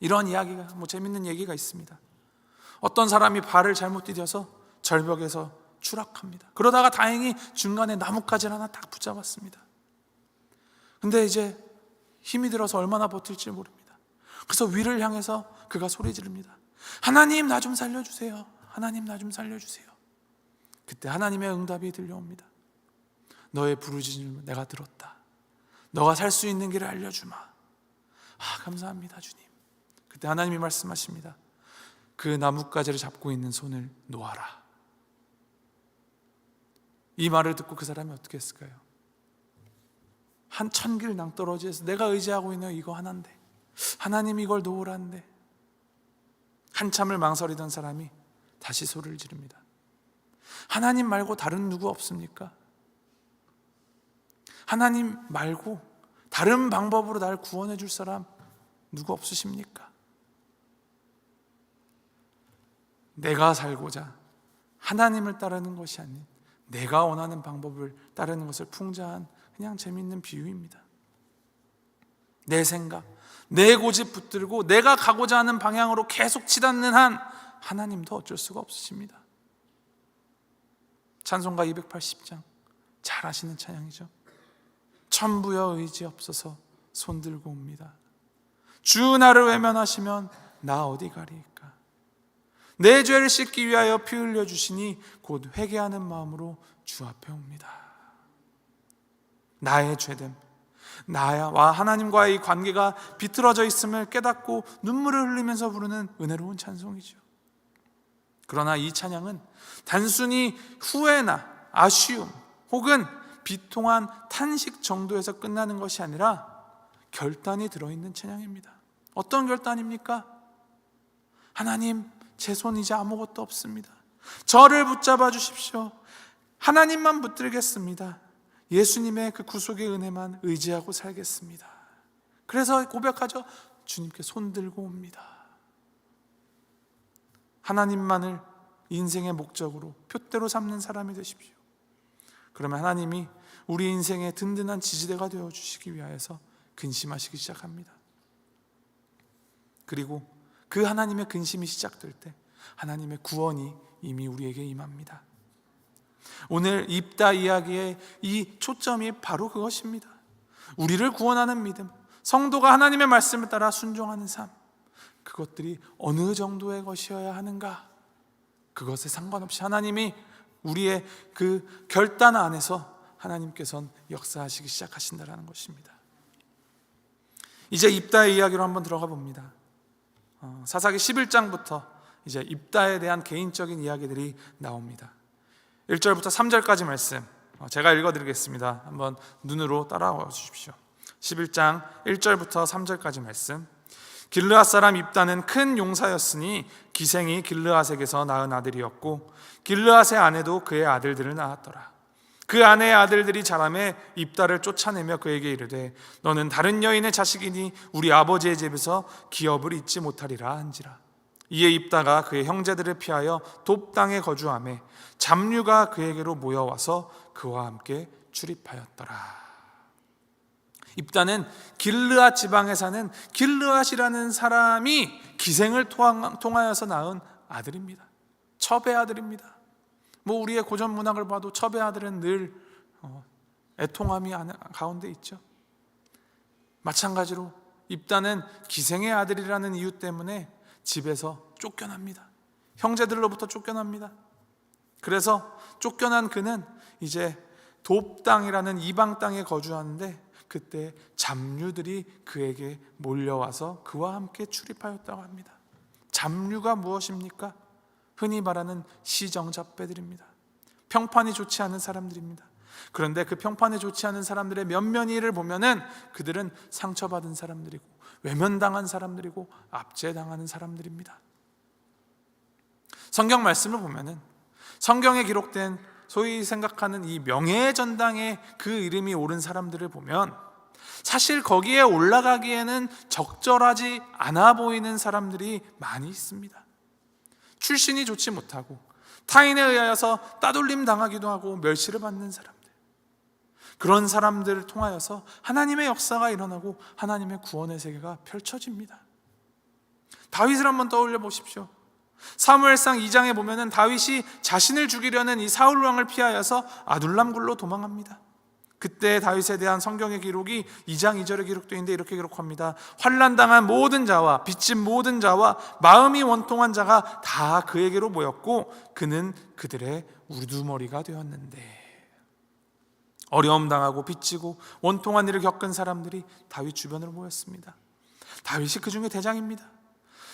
이런 이야기가, 재밌는 얘기가 있습니다. 어떤 사람이 발을 잘못 디뎌서 절벽에서 추락합니다. 그러다가 다행히 중간에 나뭇가지를 하나 딱 붙잡았습니다. 근데 이제 힘이 들어서 얼마나 버틸지 모릅니다. 그래서 위를 향해서 그가 소리 지릅니다. 하나님 나 좀 살려주세요. 하나님 나 좀 살려주세요. 그때 하나님의 응답이 들려옵니다. 너의 부르짖음을 내가 들었다. 너가 살 수 있는 길을 알려주마. 감사합니다 주님. 그때 하나님이 말씀하십니다. 그 나뭇가지를 잡고 있는 손을 놓아라. 이 말을 듣고 그 사람이 어떻게 했을까요? 한 1000길 낭떠러지에서 내가 의지하고 있는 이거 하나인데 하나님 이걸 놓으라는데, 한참을 망설이던 사람이 다시 소리를 지릅니다. 하나님 말고 다른 누구 없습니까? 하나님 말고 다른 방법으로 날 구원해 줄 사람 누구 없으십니까? 내가 살고자 하나님을 따르는 것이 아닌 내가 원하는 방법을 따르는 것을 풍자한 그냥 재미있는 비유입니다. 내 생각, 내 고집 붙들고 내가 가고자 하는 방향으로 계속 치닫는 한 하나님도 어쩔 수가 없으십니다. 찬송가 280장 잘 아시는 찬양이죠. 천부여 의지 없어서 손들고 옵니다. 주 나를 외면하시면 나 어디 가리이까. 내 죄를 씻기 위하여 피 흘려 주시니 곧 회개하는 마음으로 주 앞에 옵니다. 나의 죄됨, 나와 하나님과의 이 관계가 비틀어져 있음을 깨닫고 눈물을 흘리면서 부르는 은혜로운 찬송이죠. 그러나 이 찬양은 단순히 후회나 아쉬움 혹은 비통한 탄식 정도에서 끝나는 것이 아니라 결단이 들어있는 찬양입니다. 어떤 결단입니까? 하나님, 제 손 이제 아무것도 없습니다. 저를 붙잡아 주십시오. 하나님만 붙들겠습니다. 예수님의 그 구속의 은혜만 의지하고 살겠습니다. 그래서 고백하죠. 주님께 손 들고 옵니다. 하나님만을 인생의 목적으로 표대로 삼는 사람이 되십시오. 그러면 하나님이 우리 인생의 든든한 지지대가 되어주시기 위하여서 근심하시기 시작합니다. 그리고 그 하나님의 근심이 시작될 때 하나님의 구원이 이미 우리에게 임합니다. 오늘 입다 이야기의 이 초점이 바로 그것입니다. 우리를 구원하는 믿음, 성도가 하나님의 말씀을 따라 순종하는 삶, 그것들이 어느 정도의 것이어야 하는가, 그것에 상관없이 하나님이 우리의 그 결단 안에서 하나님께서는 역사하시기 시작하신다는 것입니다. 이제 입다의 이야기로 한번 들어가 봅니다. 사사기 11장부터 이제 입다에 대한 개인적인 이야기들이 나옵니다. 1절부터 3절까지 말씀 제가 읽어드리겠습니다. 한번 눈으로 따라와 주십시오. 11장 1절부터 3절까지 말씀. 길르앗 사람 입다는 큰 용사였으니 기생이 길르앗에게서 낳은 아들이었고 길르앗의 아내도 그의 아들들을 낳았더라. 그 아내의 아들들이 자라매 입다를 쫓아내며 그에게 이르되 너는 다른 여인의 자식이니 우리 아버지의 집에서 기업을 잊지 못하리라 한지라. 이에 입다가 그의 형제들을 피하여 돕 땅에 거주하매 잡류가 그에게로 모여와서 그와 함께 출입하였더라. 입다는 길르앗 지방에 사는 길르앗이라는 사람이 기생을 통하여서 낳은 아들입니다. 첩의 아들입니다. 우리의 고전 문학을 봐도 첩의 아들은 늘 애통함이 가운데 있죠. 마찬가지로 입다는 기생의 아들이라는 이유 때문에 집에서 쫓겨납니다. 형제들로부터 쫓겨납니다. 그래서 쫓겨난 그는 이제 돕 땅이라는 이방 땅에 거주하는데 그때 잡류들이 그에게 몰려와서 그와 함께 출입하였다고 합니다. 잡류가 무엇입니까? 흔히 말하는 시정잡배들입니다. 평판이 좋지 않은 사람들입니다. 그런데 그 평판이 좋지 않은 사람들의 면면이를 보면은 그들은 상처받은 사람들이고 외면당한 사람들이고 압제당하는 사람들입니다. 성경 말씀을 보면은 성경에 기록된 소위 생각하는 이 명예의 전당에 그 이름이 오른 사람들을 보면 사실 거기에 올라가기에는 적절하지 않아 보이는 사람들이 많이 있습니다. 출신이 좋지 못하고 타인에 의하여서 따돌림 당하기도 하고 멸시를 받는 사람들, 그런 사람들을 통하여서 하나님의 역사가 일어나고 하나님의 구원의 세계가 펼쳐집니다. 다윗을 한번 떠올려 보십시오. 사무엘상 2장에 보면은 다윗이 자신을 죽이려는 이 사울 왕을 피하여서 아둘람 굴로 도망합니다. 그때 다윗에 대한 성경의 기록이 2장 2절에 기록되어 있는데 이렇게 기록합니다. 환난당한 모든 자와 빚진 모든 자와 마음이 원통한 자가 다 그에게로 모였고 그는 그들의 우두머리가 되었는데. 어려움 당하고 빚지고 원통한 일을 겪은 사람들이 다윗 주변으로 모였습니다. 다윗이 그 중에 대장입니다.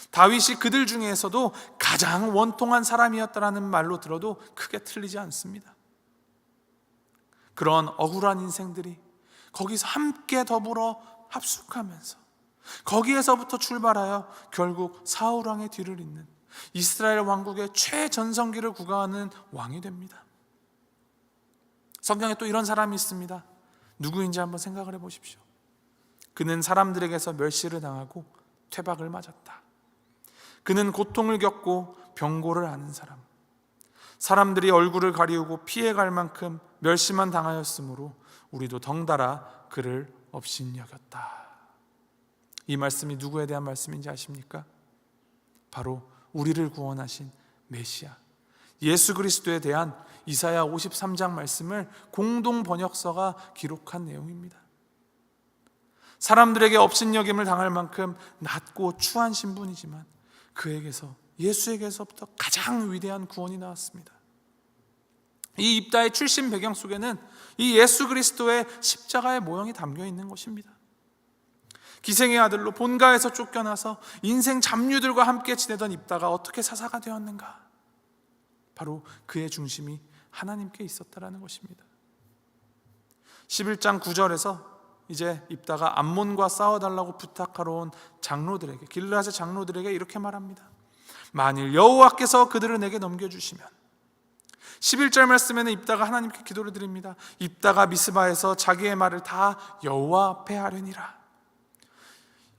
다윗이 그들 중에서도 가장 원통한 사람이었다라는 말로 들어도 크게 틀리지 않습니다. 그런 억울한 인생들이 거기서 함께 더불어 합숙하면서 거기에서부터 출발하여 결국 사울 왕의 뒤를 잇는 이스라엘 왕국의 최전성기를 구가하는 왕이 됩니다. 성경에 또 이런 사람이 있습니다. 누구인지 한번 생각을 해보십시오. 그는 사람들에게서 멸시를 당하고 퇴박을 맞았다. 그는 고통을 겪고 병고를 앓는 사람, 사람들이 얼굴을 가리우고 피해갈 만큼 멸시만 당하였으므로 우리도 덩달아 그를 업신여겼다. 이 말씀이 누구에 대한 말씀인지 아십니까? 바로 우리를 구원하신 메시아 예수 그리스도에 대한 이사야 53장 말씀을 공동 번역서가 기록한 내용입니다. 사람들에게 업신여김을 당할 만큼 낮고 추한 신분이지만 그에게서, 예수에게서부터 가장 위대한 구원이 나왔습니다. 이 입다의 출신 배경 속에는 이 예수 그리스도의 십자가의 모형이 담겨 있는 것입니다. 기생의 아들로 본가에서 쫓겨나서 인생 잡류들과 함께 지내던 입다가 어떻게 사사가 되었는가? 바로 그의 중심이 하나님께 있었다라는 것입니다. 11장 9절에서 이제 입다가 암몬과 싸워달라고 부탁하러 온 장로들에게, 길르앗의 장로들에게 이렇게 말합니다. 만일 여호와께서 그들을 내게 넘겨주시면. 11절 말씀에는 입다가 하나님께 기도를 드립니다. 입다가 미스바에서 자기의 말을 다 여호와 앞에 하려니라.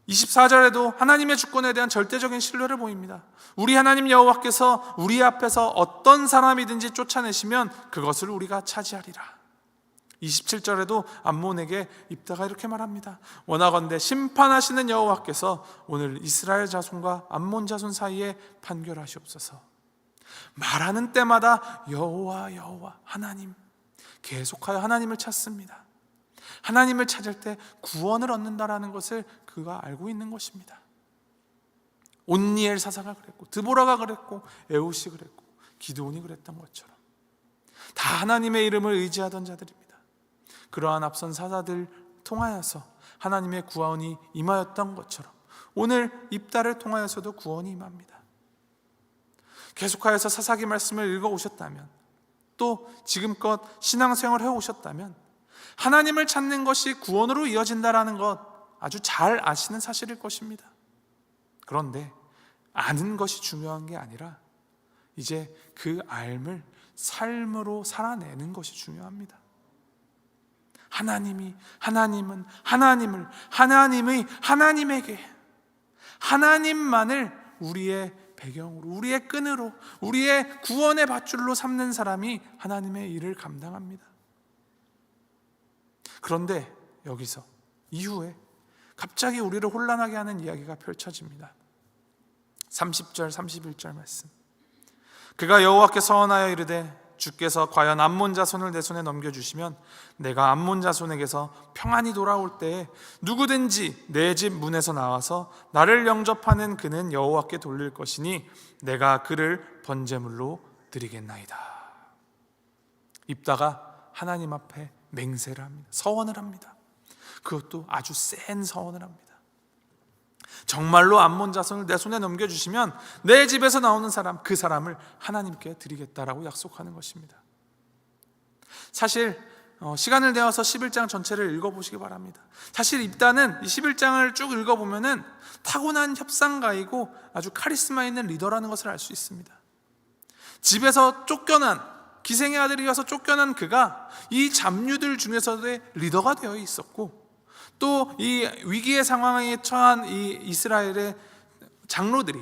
24절에도 하나님의 주권에 대한 절대적인 신뢰를 보입니다. 우리 하나님 여호와께서 우리 앞에서 어떤 사람이든지 쫓아내시면 그것을 우리가 차지하리라. 27절에도 암몬에게 입다가 이렇게 말합니다. 원하건대 심판하시는 여호와께서 오늘 이스라엘 자손과 암몬 자손 사이에 판결하시옵소서. 말하는 때마다 여호와 여호와 하나님, 계속하여 하나님을 찾습니다. 하나님을 찾을 때 구원을 얻는다라는 것을 그가 알고 있는 것입니다. 온니엘 사사가 그랬고, 드보라가 그랬고, 에웃이 그랬고, 기드온이 그랬던 것처럼 다 하나님의 이름을 의지하던 자들입니다. 그러한 앞선 사사들 통하여서 하나님의 구원이 임하였던 것처럼 오늘 입다를 통하여서도 구원이 임합니다. 계속하여서 사사기 말씀을 읽어오셨다면, 또 지금껏 신앙생활을 해오셨다면 하나님을 찾는 것이 구원으로 이어진다는 것 아주 잘 아시는 사실일 것입니다. 그런데 아는 것이 중요한 게 아니라 이제 그 삶을 삶으로 살아내는 것이 중요합니다. 하나님이 하나님에게 하나님만을 우리의 배경으로, 우리의 끈으로, 우리의 구원의 밧줄로 삼는 사람이 하나님의 일을 감당합니다. 그런데 여기서 이후에 갑자기 우리를 혼란하게 하는 이야기가 펼쳐집니다. 30절 31절 말씀. 그가 여호와께 서원하여 이르되 주께서 과연 암몬 자손을 내 손에 넘겨주시면 내가 암몬 자손에게서 평안히 돌아올 때에 누구든지 내 집 문에서 나와서 나를 영접하는 그는 여호와께 돌릴 것이니 내가 그를 번제물로 드리겠나이다. 입다가 하나님 앞에 맹세를 합니다. 서원을 합니다. 그것도 아주 센 서원을 합니다. 정말로 암몬 자손을 내 손에 넘겨주시면 내 집에서 나오는 사람, 그 사람을 하나님께 드리겠다라고 약속하는 것입니다. 사실 시간을 내어서 11장 전체를 읽어보시기 바랍니다. 사실 입다는 이 11장을 쭉 읽어보면 타고난 협상가이고 아주 카리스마 있는 리더라는 것을 알 수 있습니다. 집에서 쫓겨난, 기생의 아들이어서 쫓겨난 그가 이 잡류들 중에서의 리더가 되어 있었고, 또 이 위기의 상황에 처한 이 이스라엘의 장로들이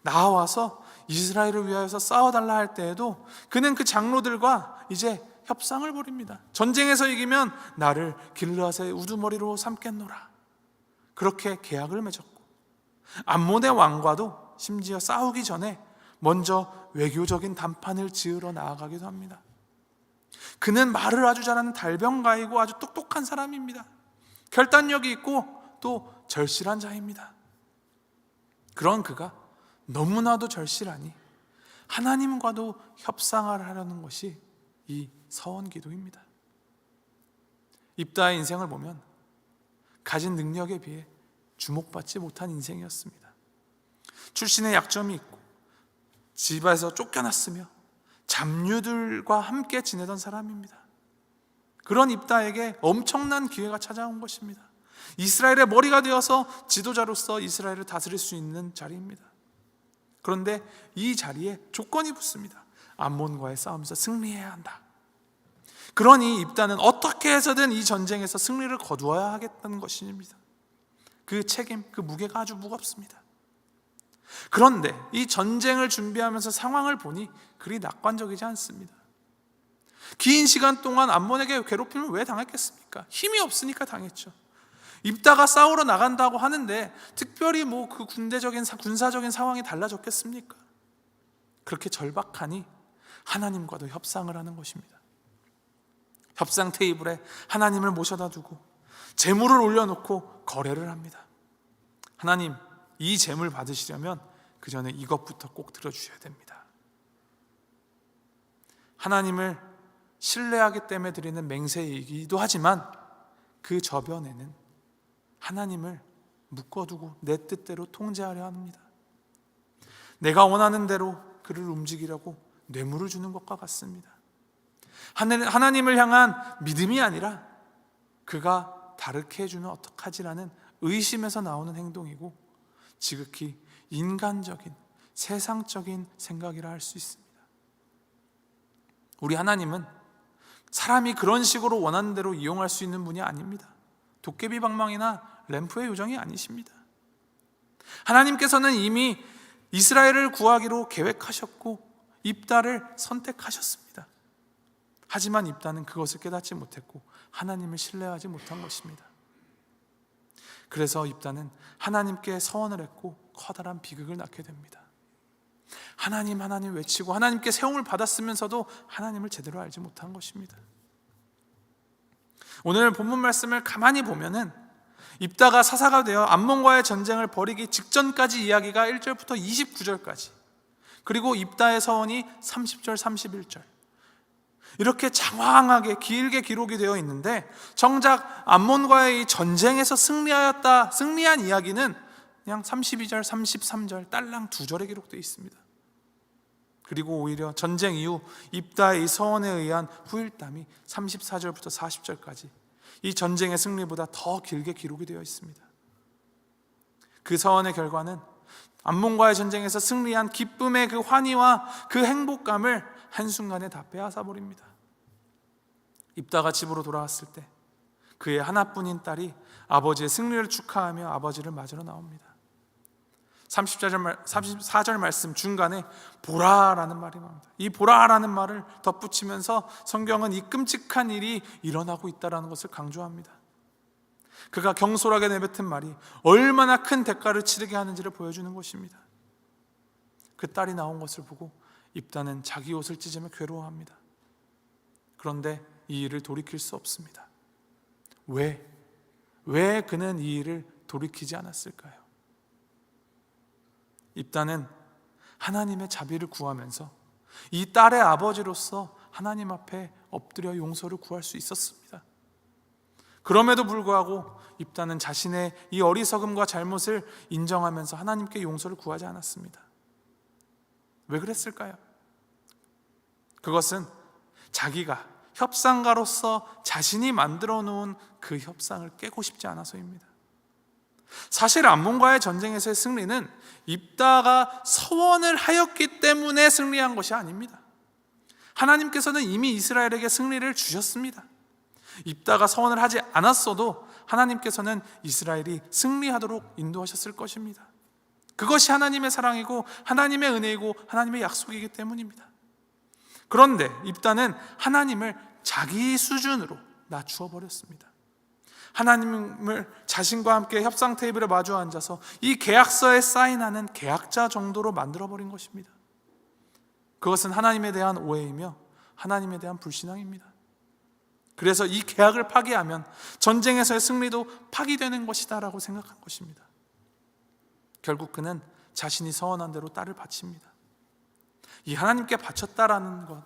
나와서 이스라엘을 위하여서 싸워달라 할 때에도 그는 그 장로들과 이제 협상을 벌입니다. 전쟁에서 이기면 나를 길르앗의 우두머리로 삼겠노라, 그렇게 계약을 맺었고, 암몬의 왕과도 심지어 싸우기 전에 먼저 외교적인 담판을 지으러 나아가기도 합니다. 그는 말을 아주 잘하는 달변가이고 아주 똑똑한 사람입니다. 결단력이 있고 또 절실한 자입니다. 그런 그가 너무나도 절실하니 하나님과도 협상을 하려는 것이 이 서원 기도입니다. 입다의 인생을 보면 가진 능력에 비해 주목받지 못한 인생이었습니다. 출신의 약점이 있고 집에서 쫓겨났으며 잡류들과 함께 지내던 사람입니다. 그런 입다에게 엄청난 기회가 찾아온 것입니다. 이스라엘의 머리가 되어서 지도자로서 이스라엘을 다스릴 수 있는 자리입니다. 그런데 이 자리에 조건이 붙습니다. 암몬과의 싸움에서 승리해야 한다. 그러니 입다는 어떻게 해서든 이 전쟁에서 승리를 거두어야 하겠다는 것입니다. 그 책임, 그 무게가 아주 무겁습니다. 그런데 이 전쟁을 준비하면서 상황을 보니 그리 낙관적이지 않습니다. 긴 시간 동안 암몬에게 괴롭힘을 왜 당했겠습니까? 힘이 없으니까 당했죠. 입다가 싸우러 나간다고 하는데 특별히 그 군사적인 상황이 달라졌겠습니까? 그렇게 절박하니 하나님과도 협상을 하는 것입니다. 협상 테이블에 하나님을 모셔다 두고 제물을 올려놓고 거래를 합니다. 하나님, 이 제물 받으시려면 그 전에 이것부터 꼭 들어주셔야 됩니다. 하나님을 신뢰하기 때문에 드리는 맹세이기도 하지만 그 저변에는 하나님을 묶어두고 내 뜻대로 통제하려 합니다. 내가 원하는 대로 그를 움직이려고 뇌물을 주는 것과 같습니다. 하나님을 향한 믿음이 아니라 그가 다르게 해주면 어떡하지라는 의심에서 나오는 행동이고 지극히 인간적인 세상적인 생각이라 할 수 있습니다. 우리 하나님은 사람이 그런 식으로 원하는 대로 이용할 수 있는 분이 아닙니다. 도깨비 방망이나 램프의 요정이 아니십니다. 하나님께서는 이미 이스라엘을 구하기로 계획하셨고 입다를 선택하셨습니다. 하지만 입다는 그것을 깨닫지 못했고 하나님을 신뢰하지 못한 것입니다. 그래서 입다는 하나님께 서원을 했고 커다란 비극을 낳게 됩니다. 하나님 외치고 하나님께 세움을 받았으면서도 하나님을 제대로 알지 못한 것입니다. 오늘 본문 말씀을 가만히 보면은 입다가 사사가 되어 암몬과의 전쟁을 벌이기 직전까지 이야기가 1절부터 29절까지, 그리고 입다의 서원이 30절 31절 이렇게 장황하게 길게 기록이 되어 있는데, 정작 암몬과의 이 전쟁에서 승리한 이야기는 그냥 32절 33절 딸랑 2절에 기록되어 있습니다. 그리고 오히려 전쟁 이후 입다의 이 서원에 의한 후일담이 34절부터 40절까지 이 전쟁의 승리보다 더 길게 기록이 되어 있습니다. 그 서원의 결과는 암몬과의 전쟁에서 승리한 기쁨의 그 환희와 그 행복감을 한순간에 다 빼앗아 버립니다. 입다가 집으로 돌아왔을 때 그의 하나뿐인 딸이 아버지의 승리를 축하하며 아버지를 맞으러 나옵니다. 34절 말씀 중간에 보라라는 말이 나옵니다. 이 보라라는 말을 덧붙이면서 성경은 이 끔찍한 일이 일어나고 있다는 것을 강조합니다. 그가 경솔하게 내뱉은 말이 얼마나 큰 대가를 치르게 하는지를 보여주는 것입니다. 그 딸이 나온 것을 보고 입다는 자기 옷을 찢으며 괴로워합니다. 그런데 이 일을 돌이킬 수 없습니다. 왜 그는 이 일을 돌이키지 않았을까요? 입다는 하나님의 자비를 구하면서 이 딸의 아버지로서 하나님 앞에 엎드려 용서를 구할 수 있었습니다. 그럼에도 불구하고 입다는 자신의 이 어리석음과 잘못을 인정하면서 하나님께 용서를 구하지 않았습니다. 왜 그랬을까요? 그것은 자기가 협상가로서 자신이 만들어 놓은 그 협상을 깨고 싶지 않아서입니다. 사실 암몬과의 전쟁에서의 승리는 입다가 서원을 하였기 때문에 승리한 것이 아닙니다. 하나님께서는 이미 이스라엘에게 승리를 주셨습니다. 입다가 서원을 하지 않았어도 하나님께서는 이스라엘이 승리하도록 인도하셨을 것입니다. 그것이 하나님의 사랑이고 하나님의 은혜이고 하나님의 약속이기 때문입니다. 그런데 입다는 하나님을 자기 수준으로 낮추어 버렸습니다. 하나님을 자신과 함께 협상 테이블에 마주 앉아서 이 계약서에 사인하는 계약자 정도로 만들어버린 것입니다. 그것은 하나님에 대한 오해이며 하나님에 대한 불신앙입니다. 그래서 이 계약을 파기하면 전쟁에서의 승리도 파기되는 것이다 라고 생각한 것입니다. 결국 그는 자신이 서원한 대로 딸을 바칩니다. 이 하나님께 바쳤다라는 것,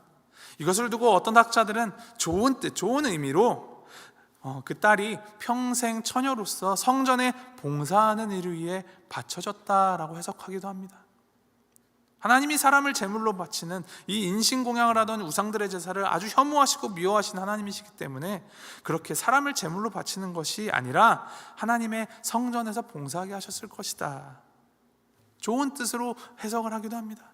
이것을 두고 어떤 학자들은 좋은 뜻, 좋은 의미로 그 딸이 평생 처녀로서 성전에 봉사하는 일을 위해 바쳐졌다라고 해석하기도 합니다. 하나님이 사람을 제물로 바치는 이 인신공양을 하던 우상들의 제사를 아주 혐오하시고 미워하신 하나님이시기 때문에 그렇게 사람을 제물로 바치는 것이 아니라 하나님의 성전에서 봉사하게 하셨을 것이다, 좋은 뜻으로 해석을 하기도 합니다.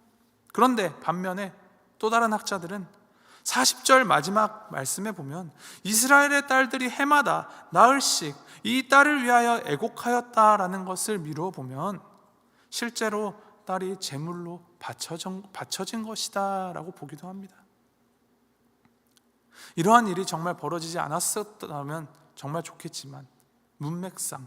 그런데 반면에 또 다른 학자들은 40절 마지막 말씀에 보면 이스라엘의 딸들이 해마다 나흘씩 이 딸을 위하여 애곡하였다라는 것을 미루어 보면 실제로 딸이 제물로 바쳐진 것이다 라고 보기도 합니다. 이러한 일이 정말 벌어지지 않았었다면 정말 좋겠지만 문맥상,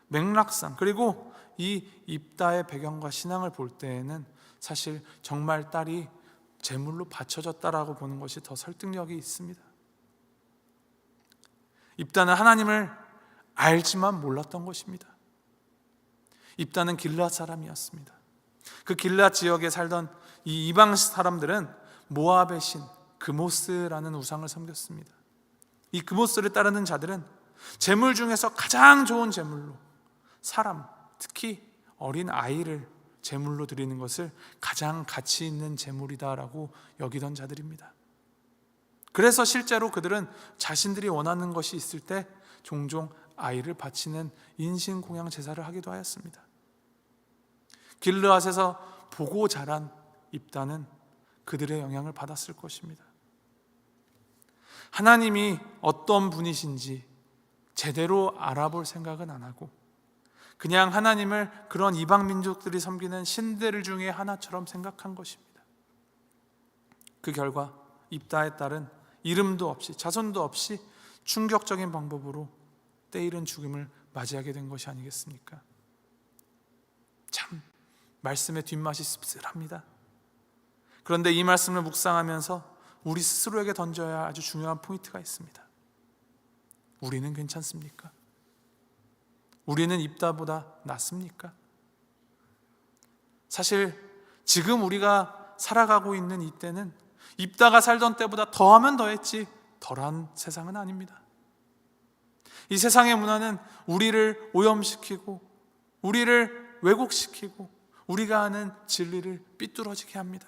맥락상, 그리고 이 입다의 배경과 신앙을 볼 때에는 사실 정말 딸이 제물로 바쳐졌다라고 보는 것이 더 설득력이 있습니다. 입다는 하나님을 알지만 몰랐던 것입니다. 입다는 길앗 사람이었습니다. 그 길앗 지역에 살던 이 이방 사람들은 모압의 신 그모스라는 우상을 섬겼습니다. 이 그모스를 따르는 자들은 제물 중에서 가장 좋은 제물로 사람, 특히 어린 아이를 제물로 드리는 것을 가장 가치 있는 제물이다라고 여기던 자들입니다. 그래서 실제로 그들은 자신들이 원하는 것이 있을 때 종종 아이를 바치는 인신공양 제사를 하기도 하였습니다. 길르앗에서 보고 자란 입다는 그들의 영향을 받았을 것입니다. 하나님이 어떤 분이신지 제대로 알아볼 생각은 안 하고 그냥 하나님을 그런 이방 민족들이 섬기는 신들 중에 하나처럼 생각한 것입니다. 그 결과 입다의 딸은 이름도 없이 자손도 없이 충격적인 방법으로 때이른 죽음을 맞이하게 된 것이 아니겠습니까? 참 말씀의 뒷맛이 씁쓸합니다. 그런데 이 말씀을 묵상하면서 우리 스스로에게 던져야 할 아주 중요한 포인트가 있습니다. 우리는 괜찮습니까? 우리는 입다보다 낫습니까? 사실 지금 우리가 살아가고 있는 이때는 입다가 살던 때보다 더하면 더했지 덜한 세상은 아닙니다. 이 세상의 문화는 우리를 오염시키고 우리를 왜곡시키고 우리가 아는 진리를 삐뚤어지게 합니다.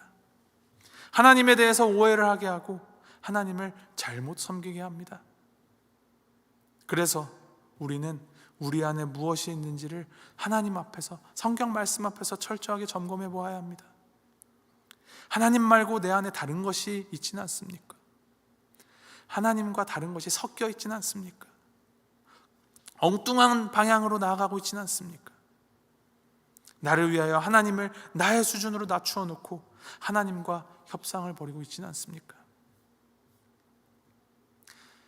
하나님에 대해서 오해를 하게 하고 하나님을 잘못 섬기게 합니다. 그래서 우리는 우리 안에 무엇이 있는지를 하나님 앞에서, 성경 말씀 앞에서 철저하게 점검해 보아야 합니다. 하나님 말고 내 안에 다른 것이 있지는 않습니까? 하나님과 다른 것이 섞여 있지는 않습니까? 엉뚱한 방향으로 나아가고 있지는 않습니까? 나를 위하여 하나님을 나의 수준으로 낮추어 놓고 하나님과 협상을 벌이고 있지는 않습니까?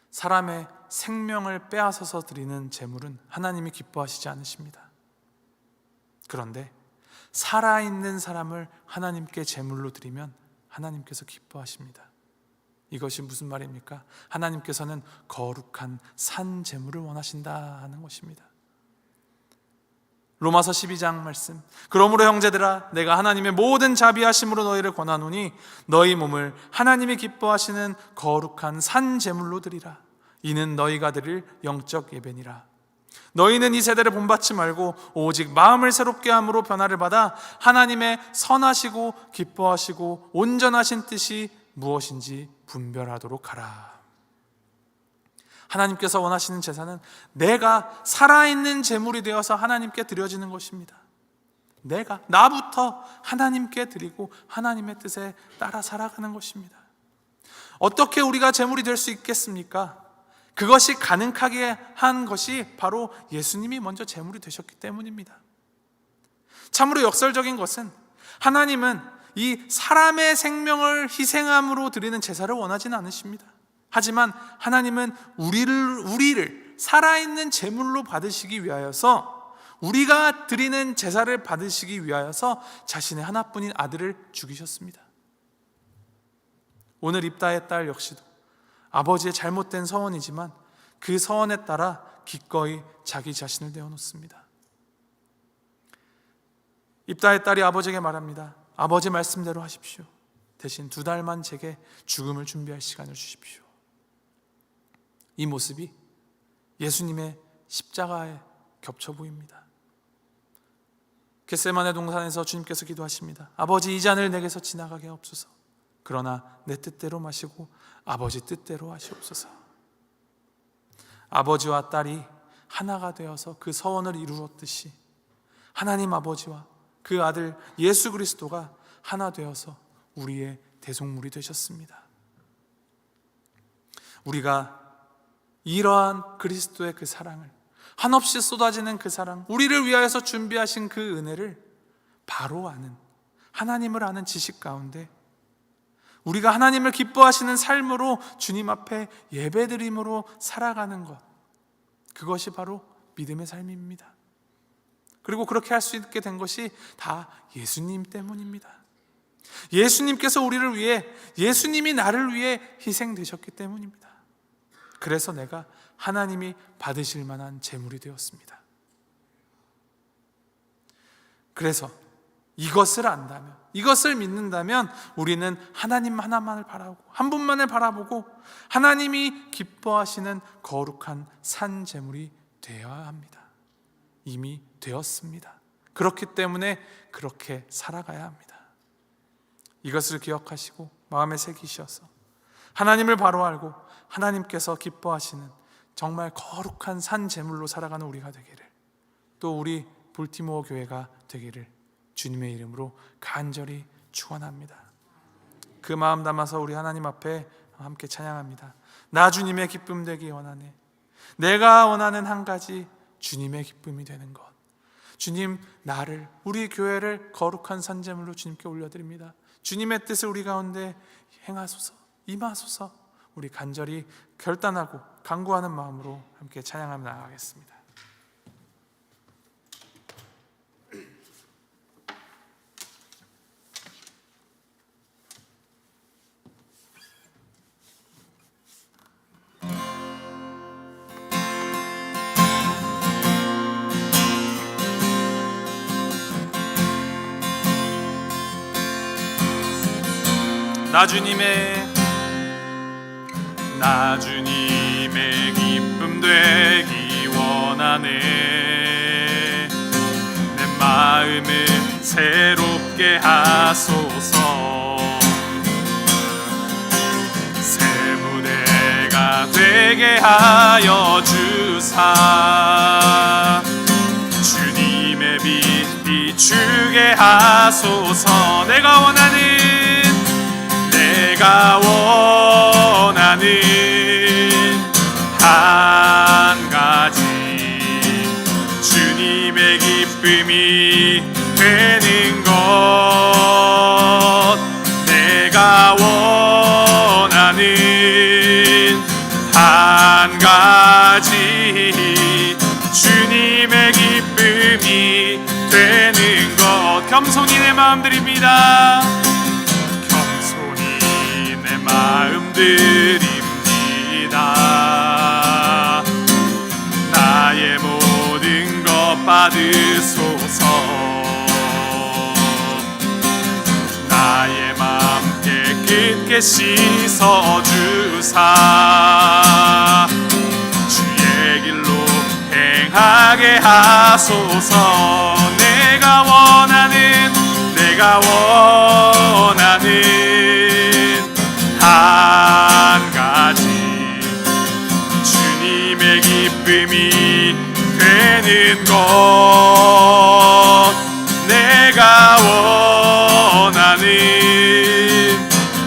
사람의 생명을 빼앗아서 드리는 제물은 하나님이 기뻐하시지 않으십니다. 그런데 살아있는 사람을 하나님께 제물로 드리면 하나님께서 기뻐하십니다. 이것이 무슨 말입니까? 하나님께서는 거룩한 산 제물을 원하신다 하는 것입니다. 로마서 12장 말씀, 그러므로 형제들아 내가 하나님의 모든 자비하심으로 너희를 권하노니 너희 몸을 하나님이 기뻐하시는 거룩한 산 제물로 드리라. 이는 너희가 드릴 영적 예배니라. 너희는 이 세대를 본받지 말고 오직 마음을 새롭게 함으로 변화를 받아 하나님의 선하시고 기뻐하시고 온전하신 뜻이 무엇인지 분별하도록 하라. 하나님께서 원하시는 제사는 내가 살아있는 제물이 되어서 하나님께 드려지는 것입니다. 나부터 하나님께 드리고 하나님의 뜻에 따라 살아가는 것입니다. 어떻게 우리가 제물이 될 수 있겠습니까? 그것이 가능하게 한 것이 바로 예수님이 먼저 제물이 되셨기 때문입니다. 참으로 역설적인 것은 하나님은 이 사람의 생명을 희생함으로 드리는 제사를 원하지는 않으십니다. 하지만 하나님은 우리를 살아있는 제물로 받으시기 위하여서, 우리가 드리는 제사를 받으시기 위하여서 자신의 하나뿐인 아들을 죽이셨습니다. 오늘 입다의 딸 역시도 아버지의 잘못된 서원이지만 그 서원에 따라 기꺼이 자기 자신을 내어놓습니다. 입다의 딸이 아버지에게 말합니다. 아버지 말씀대로 하십시오. 대신 2달만 제게 죽음을 준비할 시간을 주십시오. 이 모습이 예수님의 십자가에 겹쳐 보입니다. 겟세마네 동산에서 주님께서 기도하십니다. 아버지 이 잔을 내게서 지나가게 하옵소서. 그러나 내 뜻대로 마시고 아버지 뜻대로 하시옵소서. 아버지와 딸이 하나가 되어서 그 서원을 이루었듯이 하나님 아버지와 그 아들 예수 그리스도가 하나 되어서 우리의 대속물이 되셨습니다. 우리가 이러한 그리스도의 그 사랑을, 한없이 쏟아지는 그 사랑, 우리를 위하여서 준비하신 그 은혜를 바로 아는, 하나님을 아는 지식 가운데 우리가 하나님을 기뻐하시는 삶으로 주님 앞에 예배드림으로 살아가는 것, 그것이 바로 믿음의 삶입니다. 그리고 그렇게 할 수 있게 된 것이 다 예수님 때문입니다. 예수님께서 우리를 위해, 예수님이 나를 위해 희생되셨기 때문입니다. 그래서 내가 하나님이 받으실 만한 제물이 되었습니다. 그래서 이것을 안다면, 이것을 믿는다면 우리는 하나님 하나만을 바라보고, 한 분만을 바라보고 하나님이 기뻐하시는 거룩한 산 제물이 되어야 합니다. 이미 되었습니다. 그렇기 때문에 그렇게 살아가야 합니다. 이것을 기억하시고 마음에 새기셔서 하나님을 바로 알고 하나님께서 기뻐하시는 정말 거룩한 산 제물로 살아가는 우리가 되기를, 또 우리 볼티모어 교회가 되기를 주님의 이름으로 간절히 축원합니다. 그 마음 담아서 우리 하나님 앞에 함께 찬양합니다. 나 주님의 기쁨 되기 원하네. 내가 원하는 한 가지, 주님의 기쁨이 되는 것. 주님, 나를, 우리 교회를 거룩한 산제물로 주님께 올려드립니다. 주님의 뜻을 우리 가운데 행하소서, 임하소서. 우리 간절히 결단하고 간구하는 마음으로 함께 찬양하며 나아가겠습니다. 나 주님의 기쁨 되기 원하네. 내 마음을 새롭게 하소서. 되게 하여 주사 주님의 빛 비추게 하소서. 내가 원하는 한 가지 주님의 기쁨이 되는 것. 내가 원하는 한 가지 주님의 기쁨이 되는 것. 겸손히 내 마음 드립니다. 겸손히 내 마음 드립니다. 나의 모든 것 받으소서. 나의 마음 깨끗게 씻어주사 주의 길로 행하게 하소서. 내가 원하는 한 가지 주님의 기쁨이 되는 것. 내가 원하는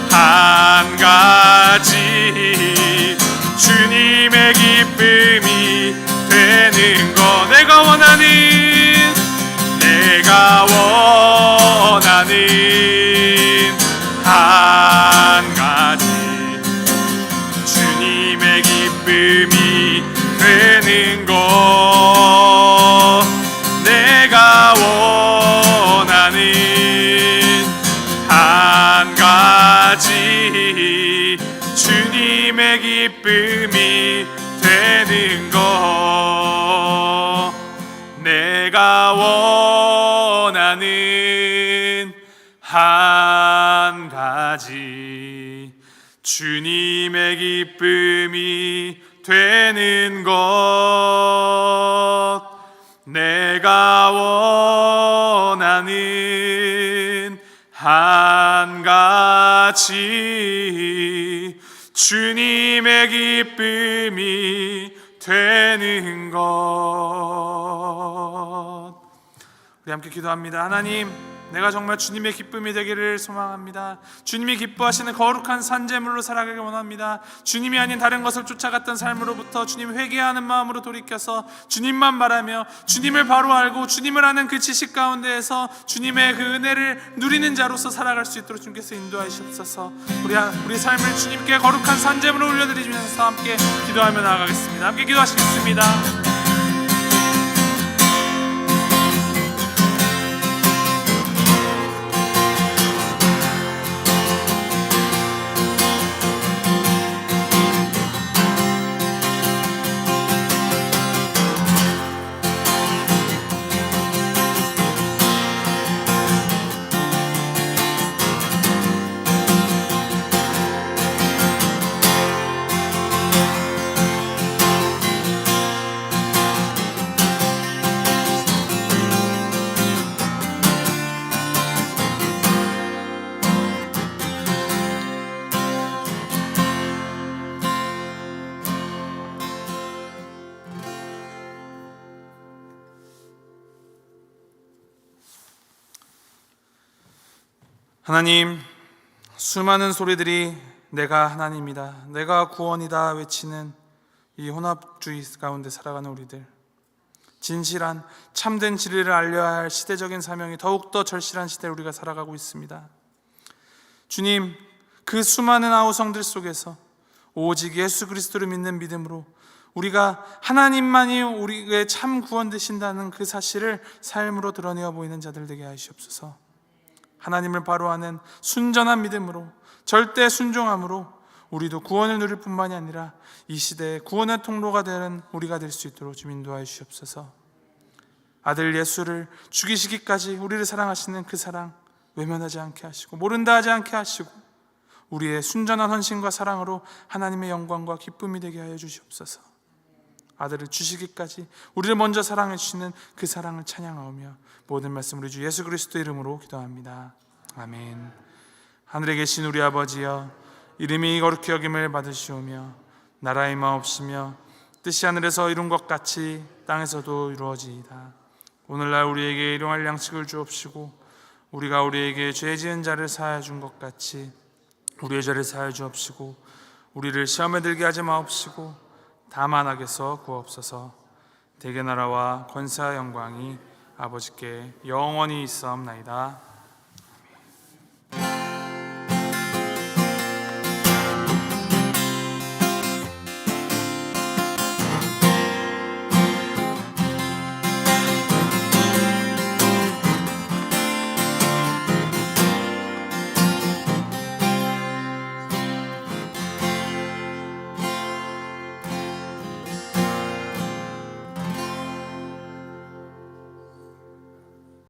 한 가지 주님의 기쁨이 되는 것. 내가 원하는 한 가지 주님의 기쁨이 되는 것. 내가 원하는 한 가지 주님의 기쁨이 되는 것. 내가 원하는 한 가지 주님의 기쁨이 되는 것. 내가 원하는 한 가지 주님의 기쁨이 되는 것. 우리 함께 기도합니다. 하나님, 내가 정말 주님의 기쁨이 되기를 소망합니다. 주님이 기뻐하시는 거룩한 산제물로 살아가길 원합니다. 주님이 아닌 다른 것을 쫓아갔던 삶으로부터 주님 회개하는 마음으로 돌이켜서 주님만 바라며 주님을 바로 알고 주님을 아는 그 지식 가운데에서 주님의 그 은혜를 누리는 자로서 살아갈 수 있도록 주님께서 인도하시옵소서. 우리 삶을 주님께 거룩한 산제물로 올려드리면서 함께 기도하며 나아가겠습니다. 함께 기도하시겠습니다. 하나님, 수많은 소리들이 내가 하나님이다, 내가 구원이다 외치는 이 혼합주의 가운데 살아가는 우리들, 진실한 참된 진리를 알려야 할 시대적인 사명이 더욱더 절실한 시대를 우리가 살아가고 있습니다. 주님, 그 수많은 아우성들 속에서 오직 예수 그리스도를 믿는 믿음으로 우리가 하나님만이 우리의 참 구원 되신다는 그 사실을 삶으로 드러내어 보이는 자들 되게 하시옵소서. 하나님을 바로 아는 순전한 믿음으로, 절대 순종함으로 우리도 구원을 누릴 뿐만이 아니라 이 시대의 구원의 통로가 되는 우리가 될 수 있도록 좀 인도하여 주시옵소서. 아들 예수를 죽이시기까지 우리를 사랑하시는 그 사랑 외면하지 않게 하시고 모른다 하지 않게 하시고 우리의 순전한 헌신과 사랑으로 하나님의 영광과 기쁨이 되게 하여 주시옵소서. 아들을 주시기까지 우리를 먼저 사랑해 주시는 그 사랑을 찬양하오며 모든 말씀 우리 주 예수 그리스도 이름으로 기도합니다. 아멘. 하늘에 계신 우리 아버지여, 이름이 거룩히 여김을 받으시오며 나라의 마옵시며 뜻이 하늘에서 이룬 것 같이 땅에서도 이루어지이다. 오늘날 우리에게 일용할 양식을 주옵시고 우리가 우리에게 죄 지은 자를 사하여 준 것 같이 우리의 죄를 사하여 주옵시고 우리를 시험에 들게 하지 마옵시고 다만 악에서 구하옵소서. 대개 나라와 권세와 영광이 아버지께 영원히 있사옵나이다.